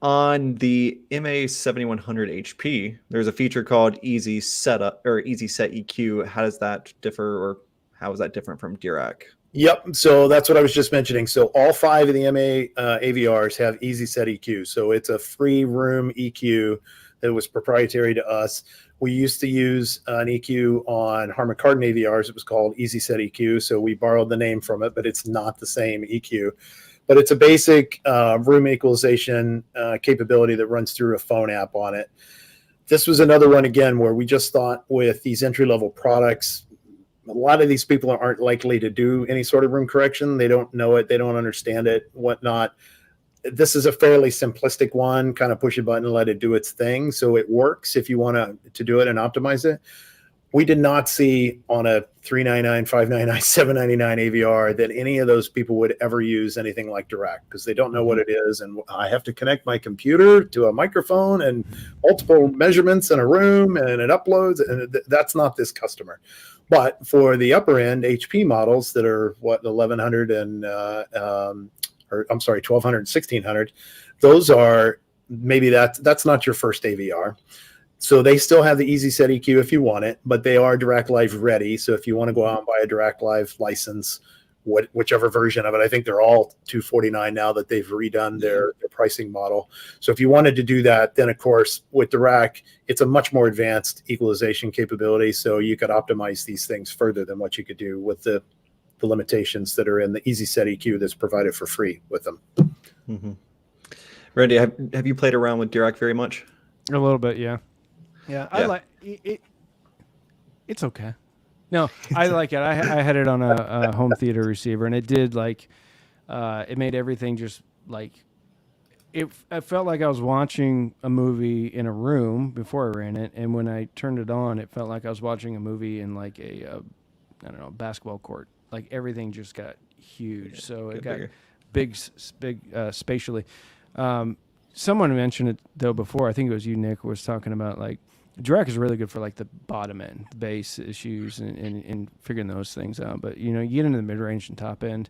On the MA7100 HP, there's a feature called Easy Setup or Easy Set EQ. How does that differ, or how is that different from Dirac? Yep. So that's what I was just mentioning. So all 5 of the MA AVRs have Easy Set EQ. So it's a free room EQ that was proprietary to us. We used to use an EQ on Harman Kardon AVRs. It was called Easy Set EQ. So we borrowed the name from it, but it's not the same EQ. But it's a basic room equalization capability that runs through a phone app on it. This was another one, again, where we just thought with these entry-level products, a lot of these people aren't likely to do any sort of room correction. They don't know it. They don't understand it, whatnot. This is a fairly simplistic one, kind of push a button and let it do its thing. So it works if you want to do it and optimize it. We did not see on a $399, $599, $799 AVR that any of those people would ever use anything like Dirac, because they don't know what it is. And I have to connect my computer to a microphone and multiple measurements in a room, and it uploads. And that's not this customer. But for the upper end HP models that are 1100 and 1200 and 1600, those are maybe that's not your first AVR. So they still have the Easy Set EQ if you want it, but they are Dirac Live ready. So if you want to go out and buy a Dirac Live license, whichever version of it, I think they're all $249 now that they've redone their pricing model. So if you wanted to do that, then of course with Dirac, it's a much more advanced equalization capability. So you could optimize these things further than what you could do with the limitations that are in the Easy Set EQ that's provided for free with them. Mm-hmm. Randy, have you played around with Dirac very much? A little bit, yeah. Yeah, I like it. It's okay. No, I like it. I had it on a home theater receiver, and it did it made everything just like I felt like I was watching a movie in a room before I ran it, and when I turned it on, it felt like I was watching a movie in like a I don't know, basketball court. Like everything just got huge, so it got bigger. big spatially. Someone mentioned it though before. I think it was you, Nick, was talking about like direct is really good for like the bottom end, the bass issues, and figuring those things out. But you know, you get into the mid range and top end.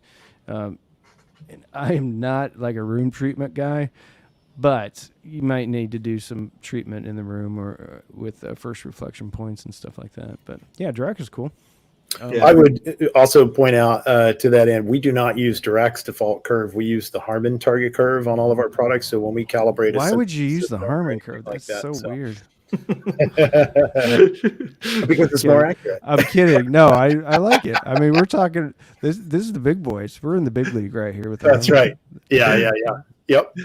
And I am not like a room treatment guy, but you might need to do some treatment in the room or with first reflection points and stuff like that. But yeah, direct is cool. I would also point out to that end, we do not use Direct's default curve. We use the Harman target curve on all of our products. So when we calibrate, Why would you use the Harman curve? like That's so weird. Because it's more accurate. I'm kidding. No, I like it. I mean, we're talking. This is the big boys. We're in the big league right here with the That's Harman. right. Yeah. Yep.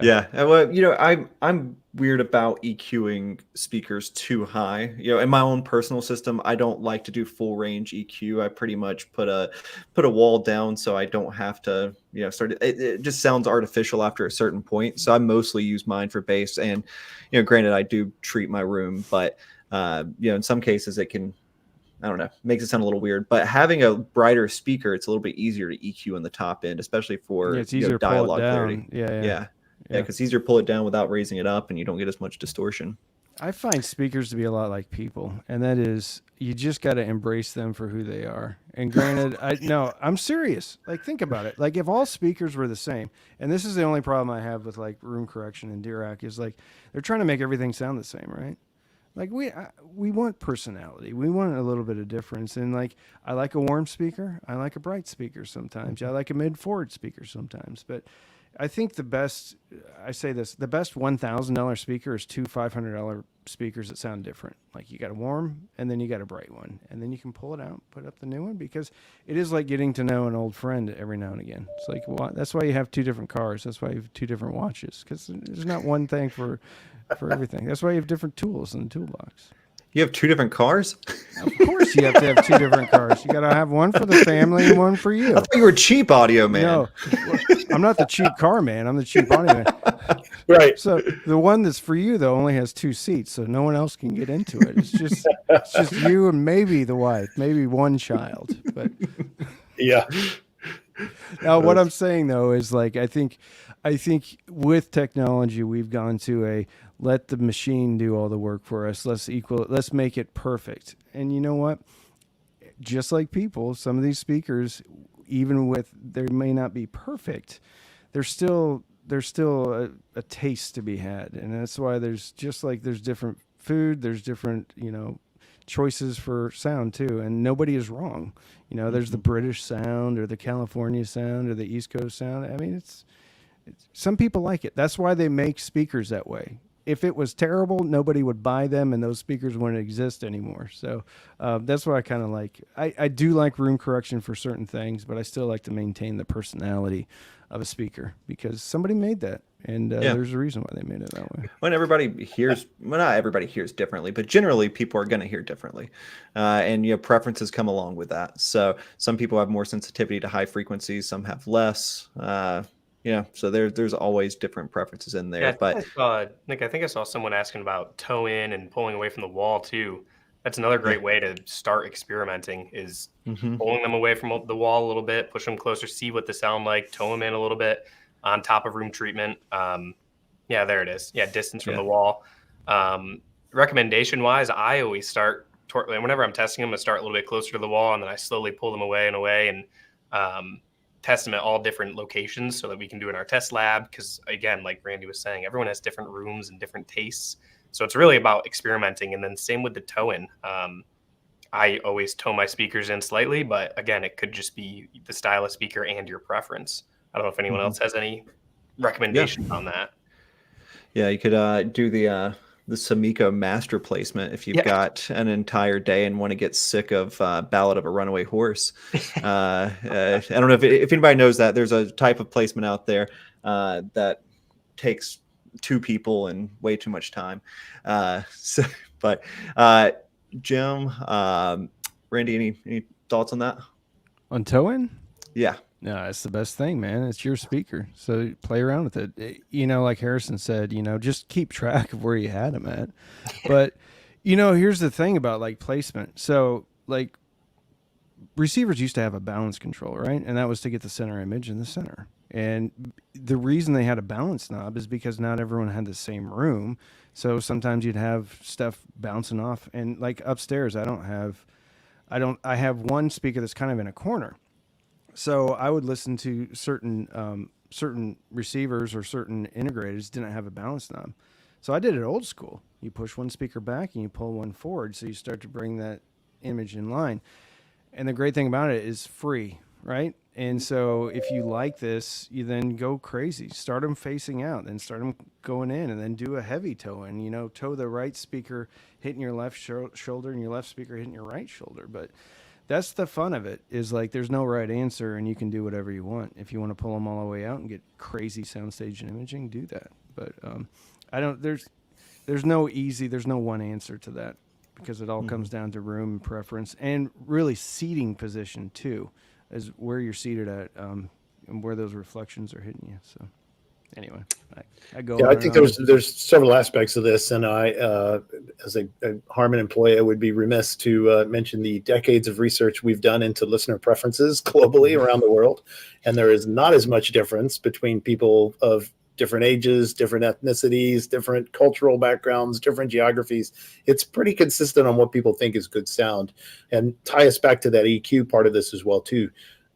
Yeah. Well, you know, I'm weird about EQing speakers too high. You know, in my own personal system, I don't like to do full range EQ. I pretty much put a wall down so I don't have to, you know, it just sounds artificial after a certain point. So I mostly use mine for bass, and you know, granted, I do treat my room, but you know, in some cases it can, I don't know, makes it sound a little weird. But having a brighter speaker, it's a little bit easier to EQ in the top end, especially for it's easier to dialogue pull it down. clarity. Yeah. Yeah, because it's easier to pull it down without raising it up, and you don't get as much distortion. I find speakers to be a lot like people, and that is you just got to embrace them for who they are. And granted, I'm serious. Like, think about it. Like, if all speakers were the same, and this is the only problem I have with like room correction and Dirac is like they're trying to make everything sound the same, right? Like we want personality. We want a little bit of difference. And like I like a warm speaker. I like a bright speaker sometimes. I like a mid-forward speaker sometimes. But I think the best $1,000 speaker is two $500 speakers that sound different. Like you got a warm and then you got a bright one, and then you can pull it out, put up the new one, because it is like getting to know an old friend every now and again. It's like, that's why you have two different cars. That's why you have two different watches, because there's not one thing for everything. That's why you have different tools in the toolbox. You have two different cars? Of course you have to have two different cars. You got to have one for the family and one for you. I thought you were cheap audio, man. No, I'm not the cheap car man. I'm the cheap audio man. Right. So the one that's for you, though, only has two seats, so no one else can get into it. It's just you and maybe the wife, maybe one child. But yeah. Now, what I'm saying, though, is like I think with technology, we've gone to let the machine do all the work for us. Let's make it perfect. And you know what? Just like people, some of these speakers, even with they may not be perfect, there's still a taste to be had. And that's why there's different food, there's different, choices for sound too. And nobody is wrong. There's the British sound or the California sound or the East Coast sound. I mean, it's some people like it. That's why they make speakers that way. If it was terrible, nobody would buy them, and those speakers wouldn't exist anymore. So that's what I kind of like. I do like room correction for certain things, but I still like to maintain the personality of a speaker because somebody made that, and there's a reason why they made it that way. When everybody hears, well, not everybody hears differently, but generally people are going to hear differently, and preferences come along with that. So some people have more sensitivity to high frequencies, some have less. So there's always different preferences in there. Yeah, Nick, I think I saw someone asking about toe in and pulling away from the wall too. That's another great way to start experimenting is pulling them away from the wall a little bit, push them closer, see what they sound like, toe them in a little bit on top of room treatment. There it is. Yeah, distance from the wall. Recommendation wise, I always start whenever I'm testing them, I start a little bit closer to the wall, and then I slowly pull them away and away, and test them at all different locations so that we can do it in our test lab. Because again, like Randy was saying, everyone has different rooms and different tastes. So it's really about experimenting. And then same with the toe in. I always toe my speakers in slightly, but again, it could just be the style of speaker and your preference. I don't know if anyone else has any recommendations on that. Yeah, you could do the Samico master placement if you've got an entire day and want to get sick of Ballad of a Runaway Horse. I don't know if anybody knows that. There's a type of placement out there that takes two people and way too much time. Jim, Randy, any thoughts on that? On toe in? Yeah. No, it's the best thing, man. It's your speaker. So play around with it. Like Harrison said, just keep track of where you had them at. But, here's the thing about like placement. So like receivers used to have a balance control, right? And that was to get the center image in the center. And the reason they had a balance knob is because not everyone had the same room. So sometimes you'd have stuff bouncing off. And like upstairs, I have one speaker that's kind of in a corner. So I would listen to certain receivers or certain integrators didn't have a balance knob. So I did it old school. You push one speaker back and you pull one forward. So you start to bring that image in line. And the great thing about it is free, right? And so if you like this, you then go crazy. Start them facing out, then start them going in, and then do a heavy toe in. Toe the right speaker hitting your left shoulder and your left speaker hitting your right shoulder. But that's the fun of it, is like there's no right answer, and you can do whatever you want. If you want to pull them all the way out and get crazy soundstage and imaging, do that. But there's no one answer to that, because it all comes down to room and preference, and really seating position too, is where you're seated at, and where those reflections are hitting you. So anyway, I go. Yeah, I think there's several aspects of this, and I, as a Harman employee, I would be remiss to mention the decades of research we've done into listener preferences globally around the world, and there is not as much difference between people of different ages, different ethnicities, different cultural backgrounds, different geographies. It's pretty consistent on what people think is good sound, and tie us back to that EQ part of this as well too.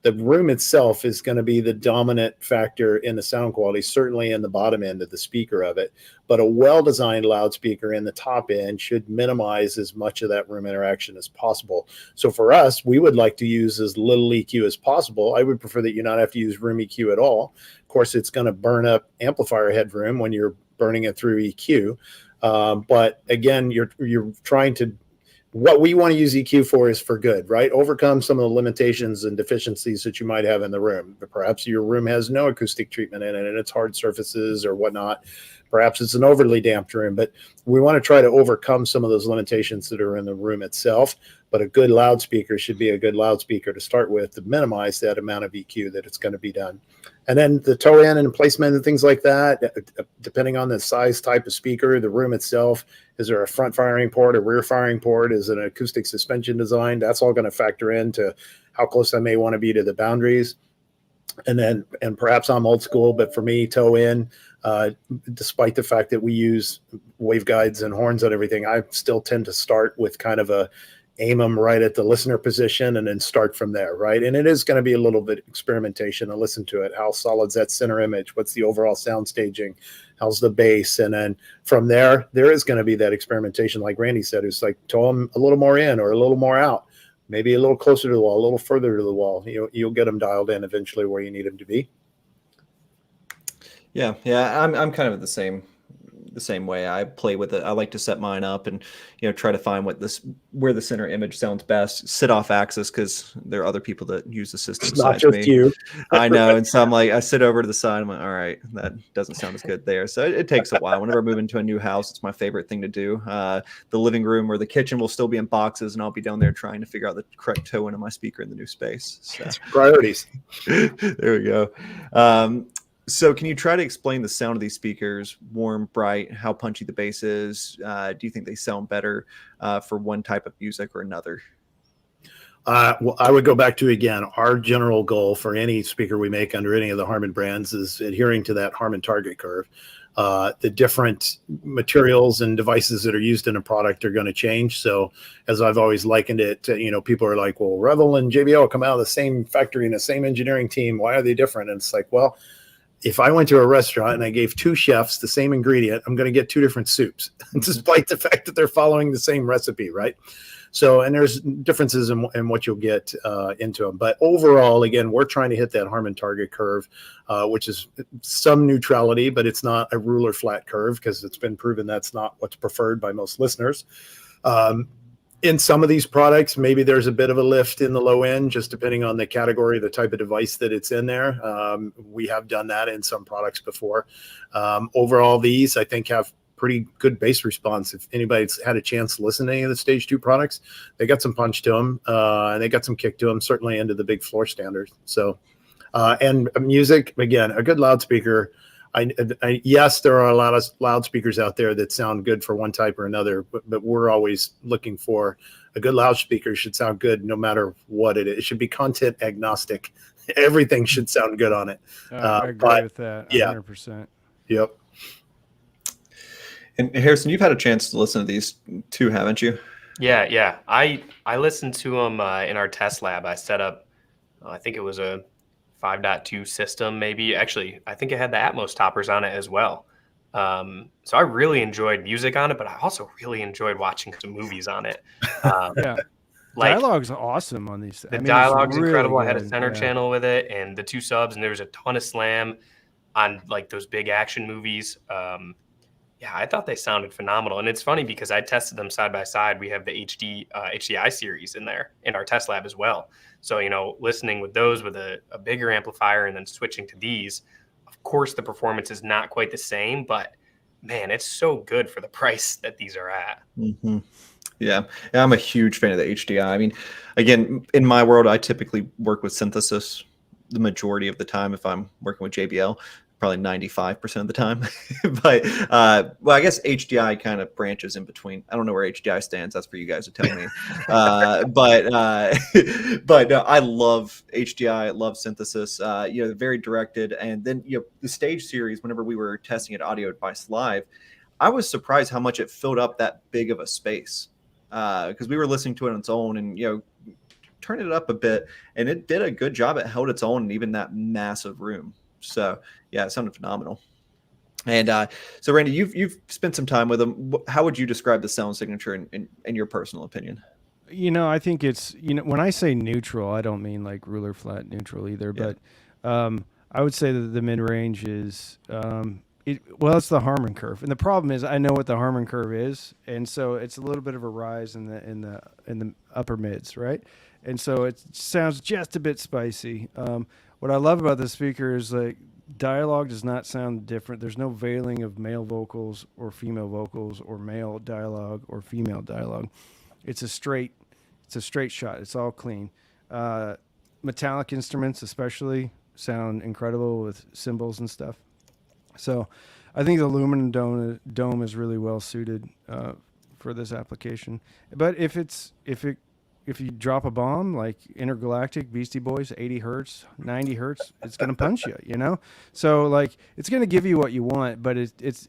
The room itself is going to be the dominant factor in the sound quality, certainly in the bottom end of the speaker of it. But a well-designed loudspeaker in the top end should minimize as much of that room interaction as possible. So for us, we would like to use as little EQ as possible. I would prefer that you not have to use room EQ at all. Of course, it's going to burn up amplifier headroom when you're burning it through EQ. But again, you're trying to, what we want to use EQ for is for good, right? Overcome some of the limitations and deficiencies that you might have in the room. Perhaps your room has no acoustic treatment in it and it's hard surfaces or whatnot. Perhaps it's an overly damped room, but we want to try to overcome some of those limitations that are in the room itself. But a good loudspeaker should be a good loudspeaker to start with, to minimize that amount of EQ that it's going to be done. And then the toe in and placement and things like that, depending on the size, type of speaker, the room itself, is there a front firing port, a rear firing port, is it an acoustic suspension design? That's all going to factor into how close I may want to be to the boundaries. And perhaps I'm old school, but for me, toe in, despite the fact that we use waveguides and horns and everything, I still tend to start with kind of aim them right at the listener position and then start from there, right? And it is going to be a little bit experimentation to listen to it. How solid's that center image? What's the overall sound staging? How's the bass? And then from there is going to be that experimentation, like Randy said. It's like, toe them a little more in or a little more out, maybe a little closer to the wall, a little further to the wall. You'll get them dialed in eventually where you need them to be. Yeah, I'm kind of the same way. I play with it. I like to set mine up and try to find where the center image sounds best. Sit off axis, because there are other people that use the system besides me. You. I know, and so I'm like, I sit over to the side. I'm like, all right, that doesn't sound as good there. So it takes a while. Whenever I move into a new house, it's my favorite thing to do. The living room or the kitchen will still be in boxes, and I'll be down there trying to figure out the correct toe in of my speaker in the new space. So. Priorities. There we go. So can you try to explain the sound of these speakers, warm, bright, how punchy the bass is? Do you think they sound better for one type of music or another? Well, I would go back to, again, our general goal for any speaker we make under any of the Harman brands is adhering to that Harman target curve. The different materials and devices that are used in a product are going to change. So as I've always likened it to, people are like, well, Revel and JBL come out of the same factory and the same engineering team. Why are they different? And it's like, well, if I went to a restaurant and I gave two chefs the same ingredient, I'm going to get two different soups, despite the fact that they're following the same recipe, right? So, and there's differences in what you'll get into them. But overall, again, we're trying to hit that Harman target curve, which is some neutrality, but it's not a ruler flat curve, because it's been proven that's not what's preferred by most listeners. In some of these products, maybe there's a bit of a lift in the low end, just depending on the category, the type of device that it's in there. We have done that in some products before. Overall, these, I think, have pretty good bass response. If anybody's had a chance to listen to any of the Stage 2 products, they got some punch to them, and they got some kick to them, certainly into the big floor standards. So And music, again, a good loudspeaker. Yes, there are a lot of loudspeakers out there that sound good for one type or another, but we're always looking for a good loudspeaker. Should sound good no matter what it is. It should be content agnostic. Everything should sound good on it. I agree with that 100%. Yep. And Harrison, you've had a chance to listen to these too, haven't you? Yeah. I listened to them in our test lab. I set up, I think it was a 5.2 system, maybe. Actually, I think it had the Atmos toppers on it as well. So I really enjoyed music on it, but I also really enjoyed watching some movies on it. Yeah. Like Dialogue's awesome on these. the dialogue's really incredible. I had a good. center channel with it and the 2 subs, and there was a ton of slam on like those big action movies. Yeah, I thought they sounded phenomenal. And it's funny because I tested them side by side. We have the HDI series in there in our test lab as well. So, listening with those with a bigger amplifier and then switching to these, of course, the performance is not quite the same, but man, it's so good for the price that these are at. Mm-hmm. Yeah, I'm a huge fan of the HDI. I mean, again, in my world, I typically work with synthesis the majority of the time if I'm working with JBL. Probably 95% of the time. But well, I guess HDI kind of branches in between. I don't know where HDI stands. That's for you guys to tell me. But no, I love HDI. I love synthesis. Very directed. And then the stage series. Whenever we were testing at Audio Advice Live, I was surprised how much it filled up that big of a space because we were listening to it on its own and turned it up a bit, and it did a good job. It held its own in even that massive room. So yeah, it sounded phenomenal. And so Randy, you've spent some time with them. How would you describe the sound signature in your personal opinion? I think it's, when I say neutral, I don't mean like ruler flat neutral either, Yeah. but I would say that the mid-range is, it's the Harman curve. And the problem is I know what the Harman curve is. And so it's a little bit of a rise in the upper mids, right? And so it sounds just a bit spicy. What I love about this speaker is like dialogue does not sound different. There's no veiling of male vocals or female vocals or male dialogue or female dialogue. It's a straight shot. It's all clean. Metallic instruments especially sound incredible with cymbals and stuff. So I think the aluminum dome is really well suited for this application. But if you drop a bomb like Intergalactic, Beastie Boys, 80 hertz, 90 hertz, it's going to punch you, So like it's going to give you what you want, but it's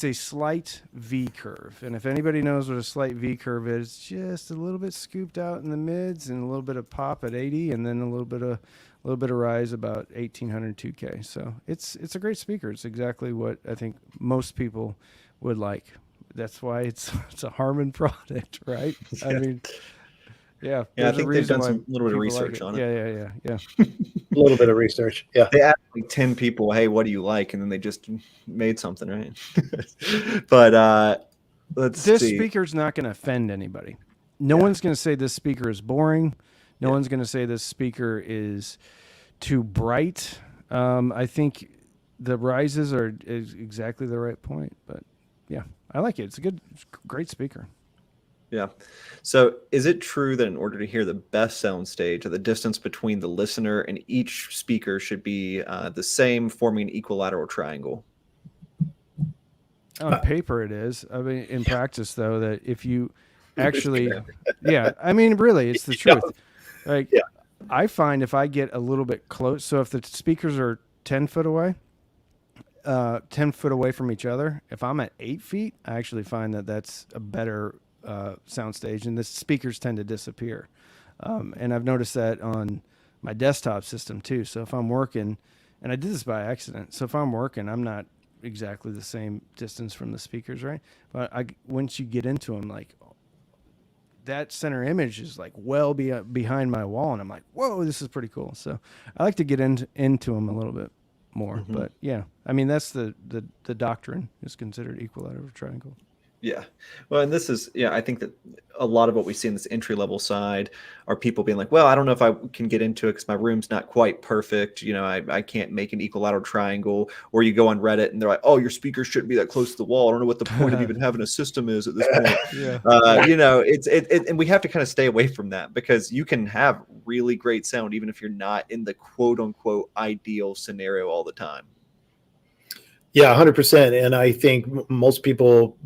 a slight V curve. And if anybody knows what a slight V curve is, it's just a little bit scooped out in the mids and a little bit of pop at 80 and then a little bit of rise about 1800 2K. So it's a great speaker. It's exactly what I think most people would like. That's why it's a Harman product, right? Yeah. I mean, yeah. I think they've done a little bit of research on it. Yeah. A little bit of research. Yeah. They asked like 10 people, hey, what do you like? And then they just made something, right? But let's see. This speaker's not going to offend anybody. No one's going to say this speaker is boring. No one's going to say this speaker is too bright. I think the rises is exactly the right point, but yeah, I like it. It's a great speaker. Yeah. So is it true that in order to hear the best sound stage, the distance between the listener and each speaker should be the same, forming an equilateral triangle? On paper it is. I mean, in practice though, that if you actually, I mean, really, it's the truth. Like, I find if I get a little bit close, so if the speakers are 10 foot away, 10 foot away from each other, if I'm at 8 feet, I actually find that that's a better sound stage, and the speakers tend to disappear. And I've noticed that on my desktop system too. So if I'm working, and I did this by accident, so if I'm working, I'm not exactly the same distance from the speakers, right? But once you get into them, like that center image is like well behind my wall, and I'm like, whoa, this is pretty cool. So I like to get into them a little bit more. But yeah, I mean, that's the doctrine is considered equilateral triangle. Yeah. Well, and this is, I think that a lot of what we see in this entry level side are people being like, well, I don't know if I can get into it because my room's not quite perfect. I can't make an equalateral triangle. Or you go on Reddit and they're like, oh, your speakers shouldn't be that close to the wall. I don't know what the point of even having a system is at this point. Yeah. And we have to kind of stay away from that because you can have really great sound even if you're not in the quote unquote ideal scenario all the time. Yeah, 100%. And I think most people,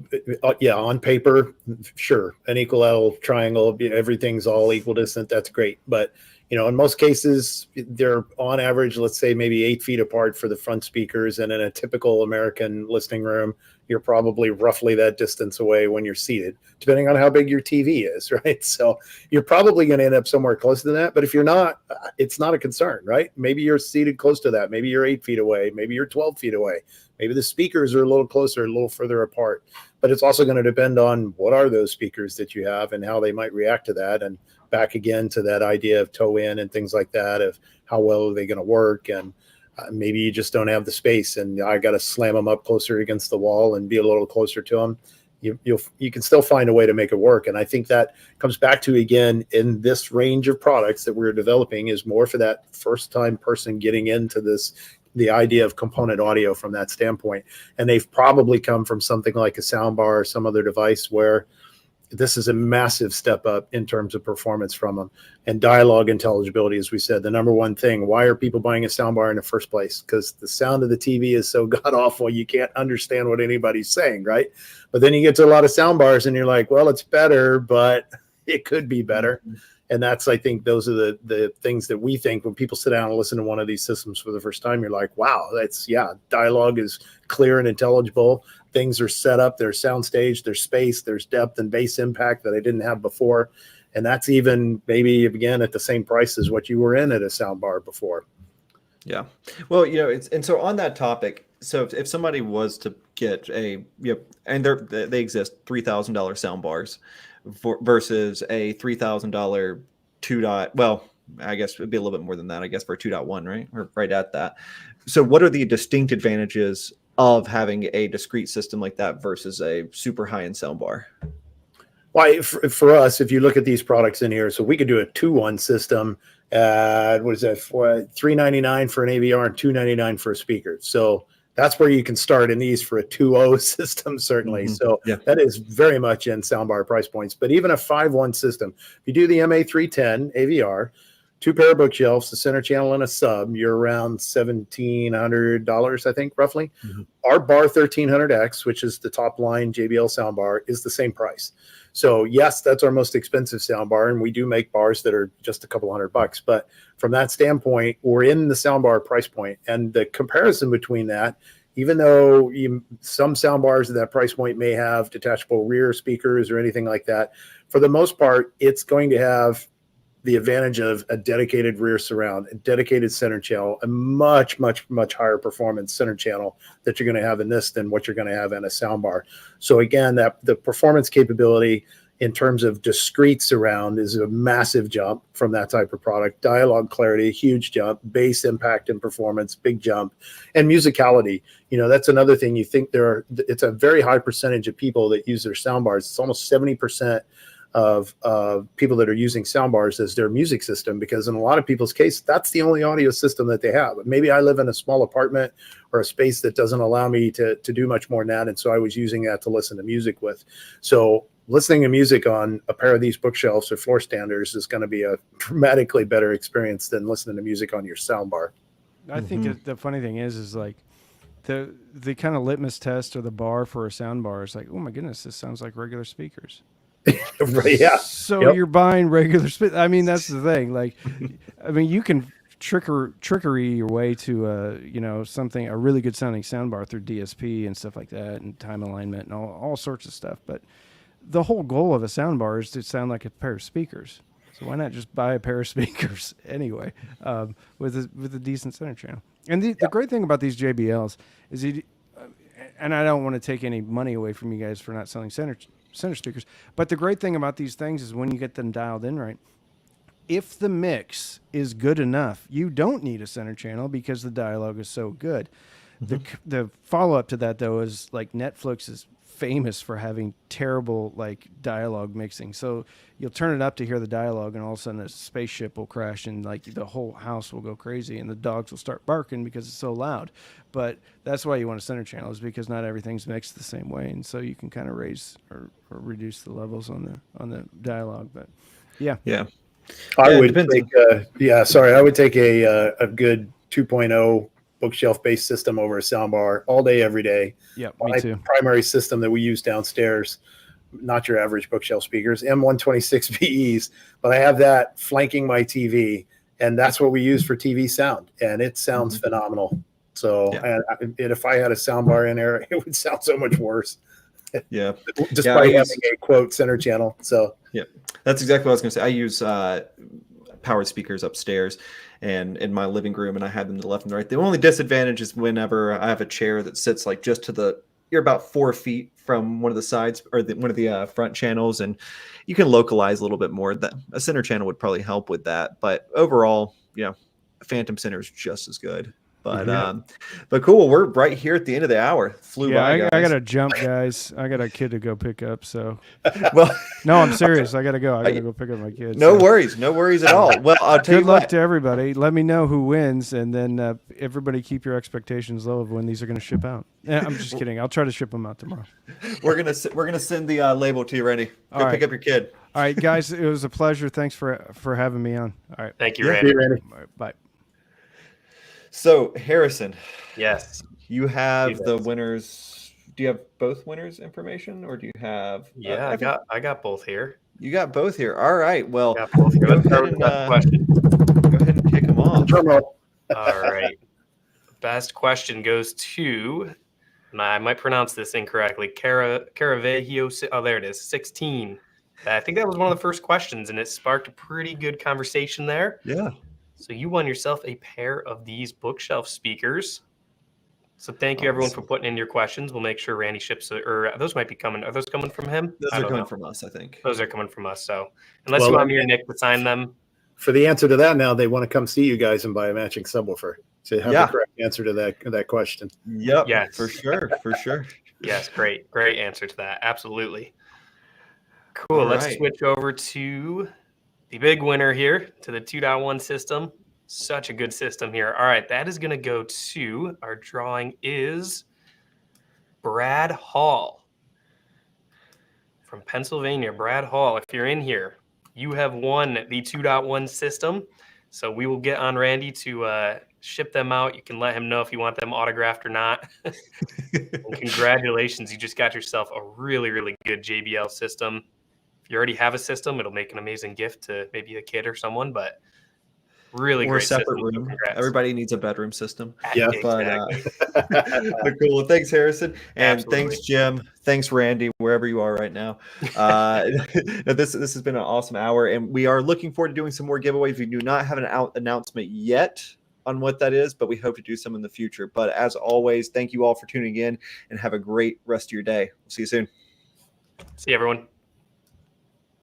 on paper, sure, an equilateral triangle, everything's all equal distance. That's great. But, in most cases, they're on average, let's say maybe 8 feet apart for the front speakers. And in a typical American listening room, you're probably roughly that distance away when you're seated, depending on how big your TV is, right? So you're probably going to end up somewhere close to that. But if you're not, it's not a concern, right? Maybe you're seated close to that. Maybe you're 8 feet away. Maybe you're 12 feet away. Maybe the speakers are a little closer, a little further apart. But it's also going to depend on what are those speakers that you have and how they might react to that. And back again to that idea of toe in and things like that, of how well are they going to work. And maybe you just don't have the space and I got to slam them up closer against the wall and be a little closer to them. You can still find a way to make it work. And I think that comes back to, again, in this range of products that we're developing is more for that first time person getting into this, the idea of component audio from that standpoint. And they've probably come from something like a soundbar or some other device where this is a massive step up in terms of performance from them. And dialogue intelligibility, as we said, the number one thing. Why are people buying a soundbar in the first place? Because the sound of the TV is so god awful, you can't understand what anybody's saying, right? But then you get to a lot of soundbars and you're like, well, it's better, but it could be better. And that's, I think, those are the things that we think when people sit down and listen to one of these systems for the first time, you're like, wow, dialogue is clear and intelligible. Things are set up, there's sound stage, there's space, there's depth and bass impact that I didn't have before. And that's even maybe, again, at the same price as what you were in at a soundbar before. Yeah. Well, and so on that topic, so if somebody was to get and they exist, $3,000 soundbars versus a $3,000 I guess it'd be a little bit more than that, I guess, for a 2.1, right? Or right at that. So what are the distinct advantages of having a discrete system like that versus a super high-end soundbar? Why, for us, if you look at these products in here, so we could do a 2.1 system at, what is that, for $399 for an AVR and $299 for a speaker. So that's where you can start in these for a 2.0 system, certainly. Mm-hmm. So that is very much in soundbar price points. But even a 5.1 system, if you do the MA310 AVR, 2 pair of bookshelves, a center channel and a sub, you're around $1,700, I think, roughly. Mm-hmm. Our Bar 1300X, which is the top line JBL soundbar, is the same price. So yes, that's our most expensive soundbar, and we do make bars that are just a couple $100. But from that standpoint, we're in the soundbar price point, and the comparison between that, even though some soundbars at that price point may have detachable rear speakers or anything like that, for the most part, it's going to have the advantage of a dedicated rear surround, a dedicated center channel, a much, much, much higher performance center channel that you're going to have in this than what you're going to have in a soundbar. So again, that the performance capability in terms of discrete surround is a massive jump from that type of product. Dialogue clarity, huge jump. Bass impact and performance, big jump. And musicality, that's another thing. You think it's a very high percentage of people that use their soundbars. It's almost 70% of people that are using soundbars as their music system, because in a lot of people's case, that's the only audio system that they have. Maybe I live in a small apartment or a space that doesn't allow me to do much more than that. And so I was using that to listen to music with. So listening to music on a pair of these bookshelves or floor standers is going to be a dramatically better experience than listening to music on your soundbar. I think the funny thing is like the kind of litmus test or the bar for a soundbar is like, oh my goodness, this sounds like regular speakers. Right, yeah. So you're buying regular speakers. I mean, that's the thing. Like, I mean, you can trickery your way to a really good sounding soundbar through DSP and stuff like that, and time alignment and all sorts of stuff. But the whole goal of a soundbar is to sound like a pair of speakers. So why not just buy a pair of speakers anyway, with a decent center channel? And the great thing about these JBLs is, and I don't want to take any money away from you guys for not selling center speakers, but the great thing about these things is when you get them dialed in right, if the mix is good enough, you don't need a center channel because the dialogue is so good. The follow-up to that, though, is like Netflix is famous for having terrible like dialogue mixing. So you'll turn it up to hear the dialogue, and all of a sudden a spaceship will crash, and like the whole house will go crazy, and the dogs will start barking because it's so loud. But that's why you want a center channel, is because not everything's mixed the same way, and so you can kind of raise or reduce the levels on the dialogue. But yeah. I would take I would take a good 2.0 bookshelf based system over a soundbar all day, every day. Yeah, My me too. primary system that we use downstairs, not your average bookshelf speakers, M126 VEs, but I have that flanking my TV, and that's what we use for TV sound, and it sounds phenomenal. So, and if I had a soundbar in there, it would sound so much worse. Yeah. Despite having a quote center channel. So that's exactly what I was going to say. I use powered speakers upstairs and in my living room, and I have them to the left and the right. The only disadvantage is whenever I have a chair that sits like just to you're about 4 feet from one of the sides or one of the front channels, and you can localize a little bit more. That a center channel would probably help with that, but overall, a phantom center is just as good. But cool. We're right here at the end of the hour. Flew by, guys. I gotta jump, guys. I got a kid to go pick up. So, well, no, I'm serious. I gotta go. I gotta go pick up my kid. No worries at all. Well, I'll tell you good luck to everybody. Let me know who wins, and then everybody keep your expectations low of when these are going to ship out. I'm just kidding. I'll try to ship them out tomorrow. We're gonna send the label to you, Randy. Go pick up your kid. All right, guys. It was a pleasure. Thanks for having me on. All right. Thank you, Randy. All right, bye. So, Harrison, yes, you have the winners. Do you have both winners' information, or do you have? Yeah, I got both here. You got both here. All right. Well, got both here. Let's start with the best question. Go ahead and kick them off. All right. Best question goes to, I might pronounce this incorrectly, Caravaggio. Oh, there it is. 16. I think that was one of the first questions, and it sparked a pretty good conversation there. Yeah. So you won yourself a pair of these bookshelf speakers. So thank you, everyone, for putting in your questions. We'll make sure Randy ships it, or those might be coming. Are those coming from him? Those are coming from us, I think. Those are coming from us. So unless you want me or Nick to sign them. For the answer to that, now they want to come see you guys and buy a matching subwoofer. So have the correct answer to that question. Yep. Yes. For sure. Yes. Great answer to that. Absolutely. Cool. All Let's right. switch over to the big winner here, to the 2.1 system. Such a good system here. All right, that is going to go to, our drawing is Brad Hall from Pennsylvania. Brad Hall, if you're in here, you have won the 2.1 system. So we will get on Randy to ship them out. You can let him know if you want them autographed or not. And congratulations, you just got yourself a really, really good JBL system. If you already have a system, it'll make an amazing gift to maybe a kid or someone, but really great separate system. room. Congrats. Everybody needs a bedroom system. Yeah. Exactly. But cool. Thanks, Harrison. And Absolutely. thanks, Jim. Thanks, Randy, wherever you are right now. This has been an awesome hour, and we are looking forward to doing some more giveaways. We do not have an announcement yet on what that is, but we hope to do some in the future. But as always, thank you all for tuning in, and have a great rest of your day. We'll see you soon. See you, everyone.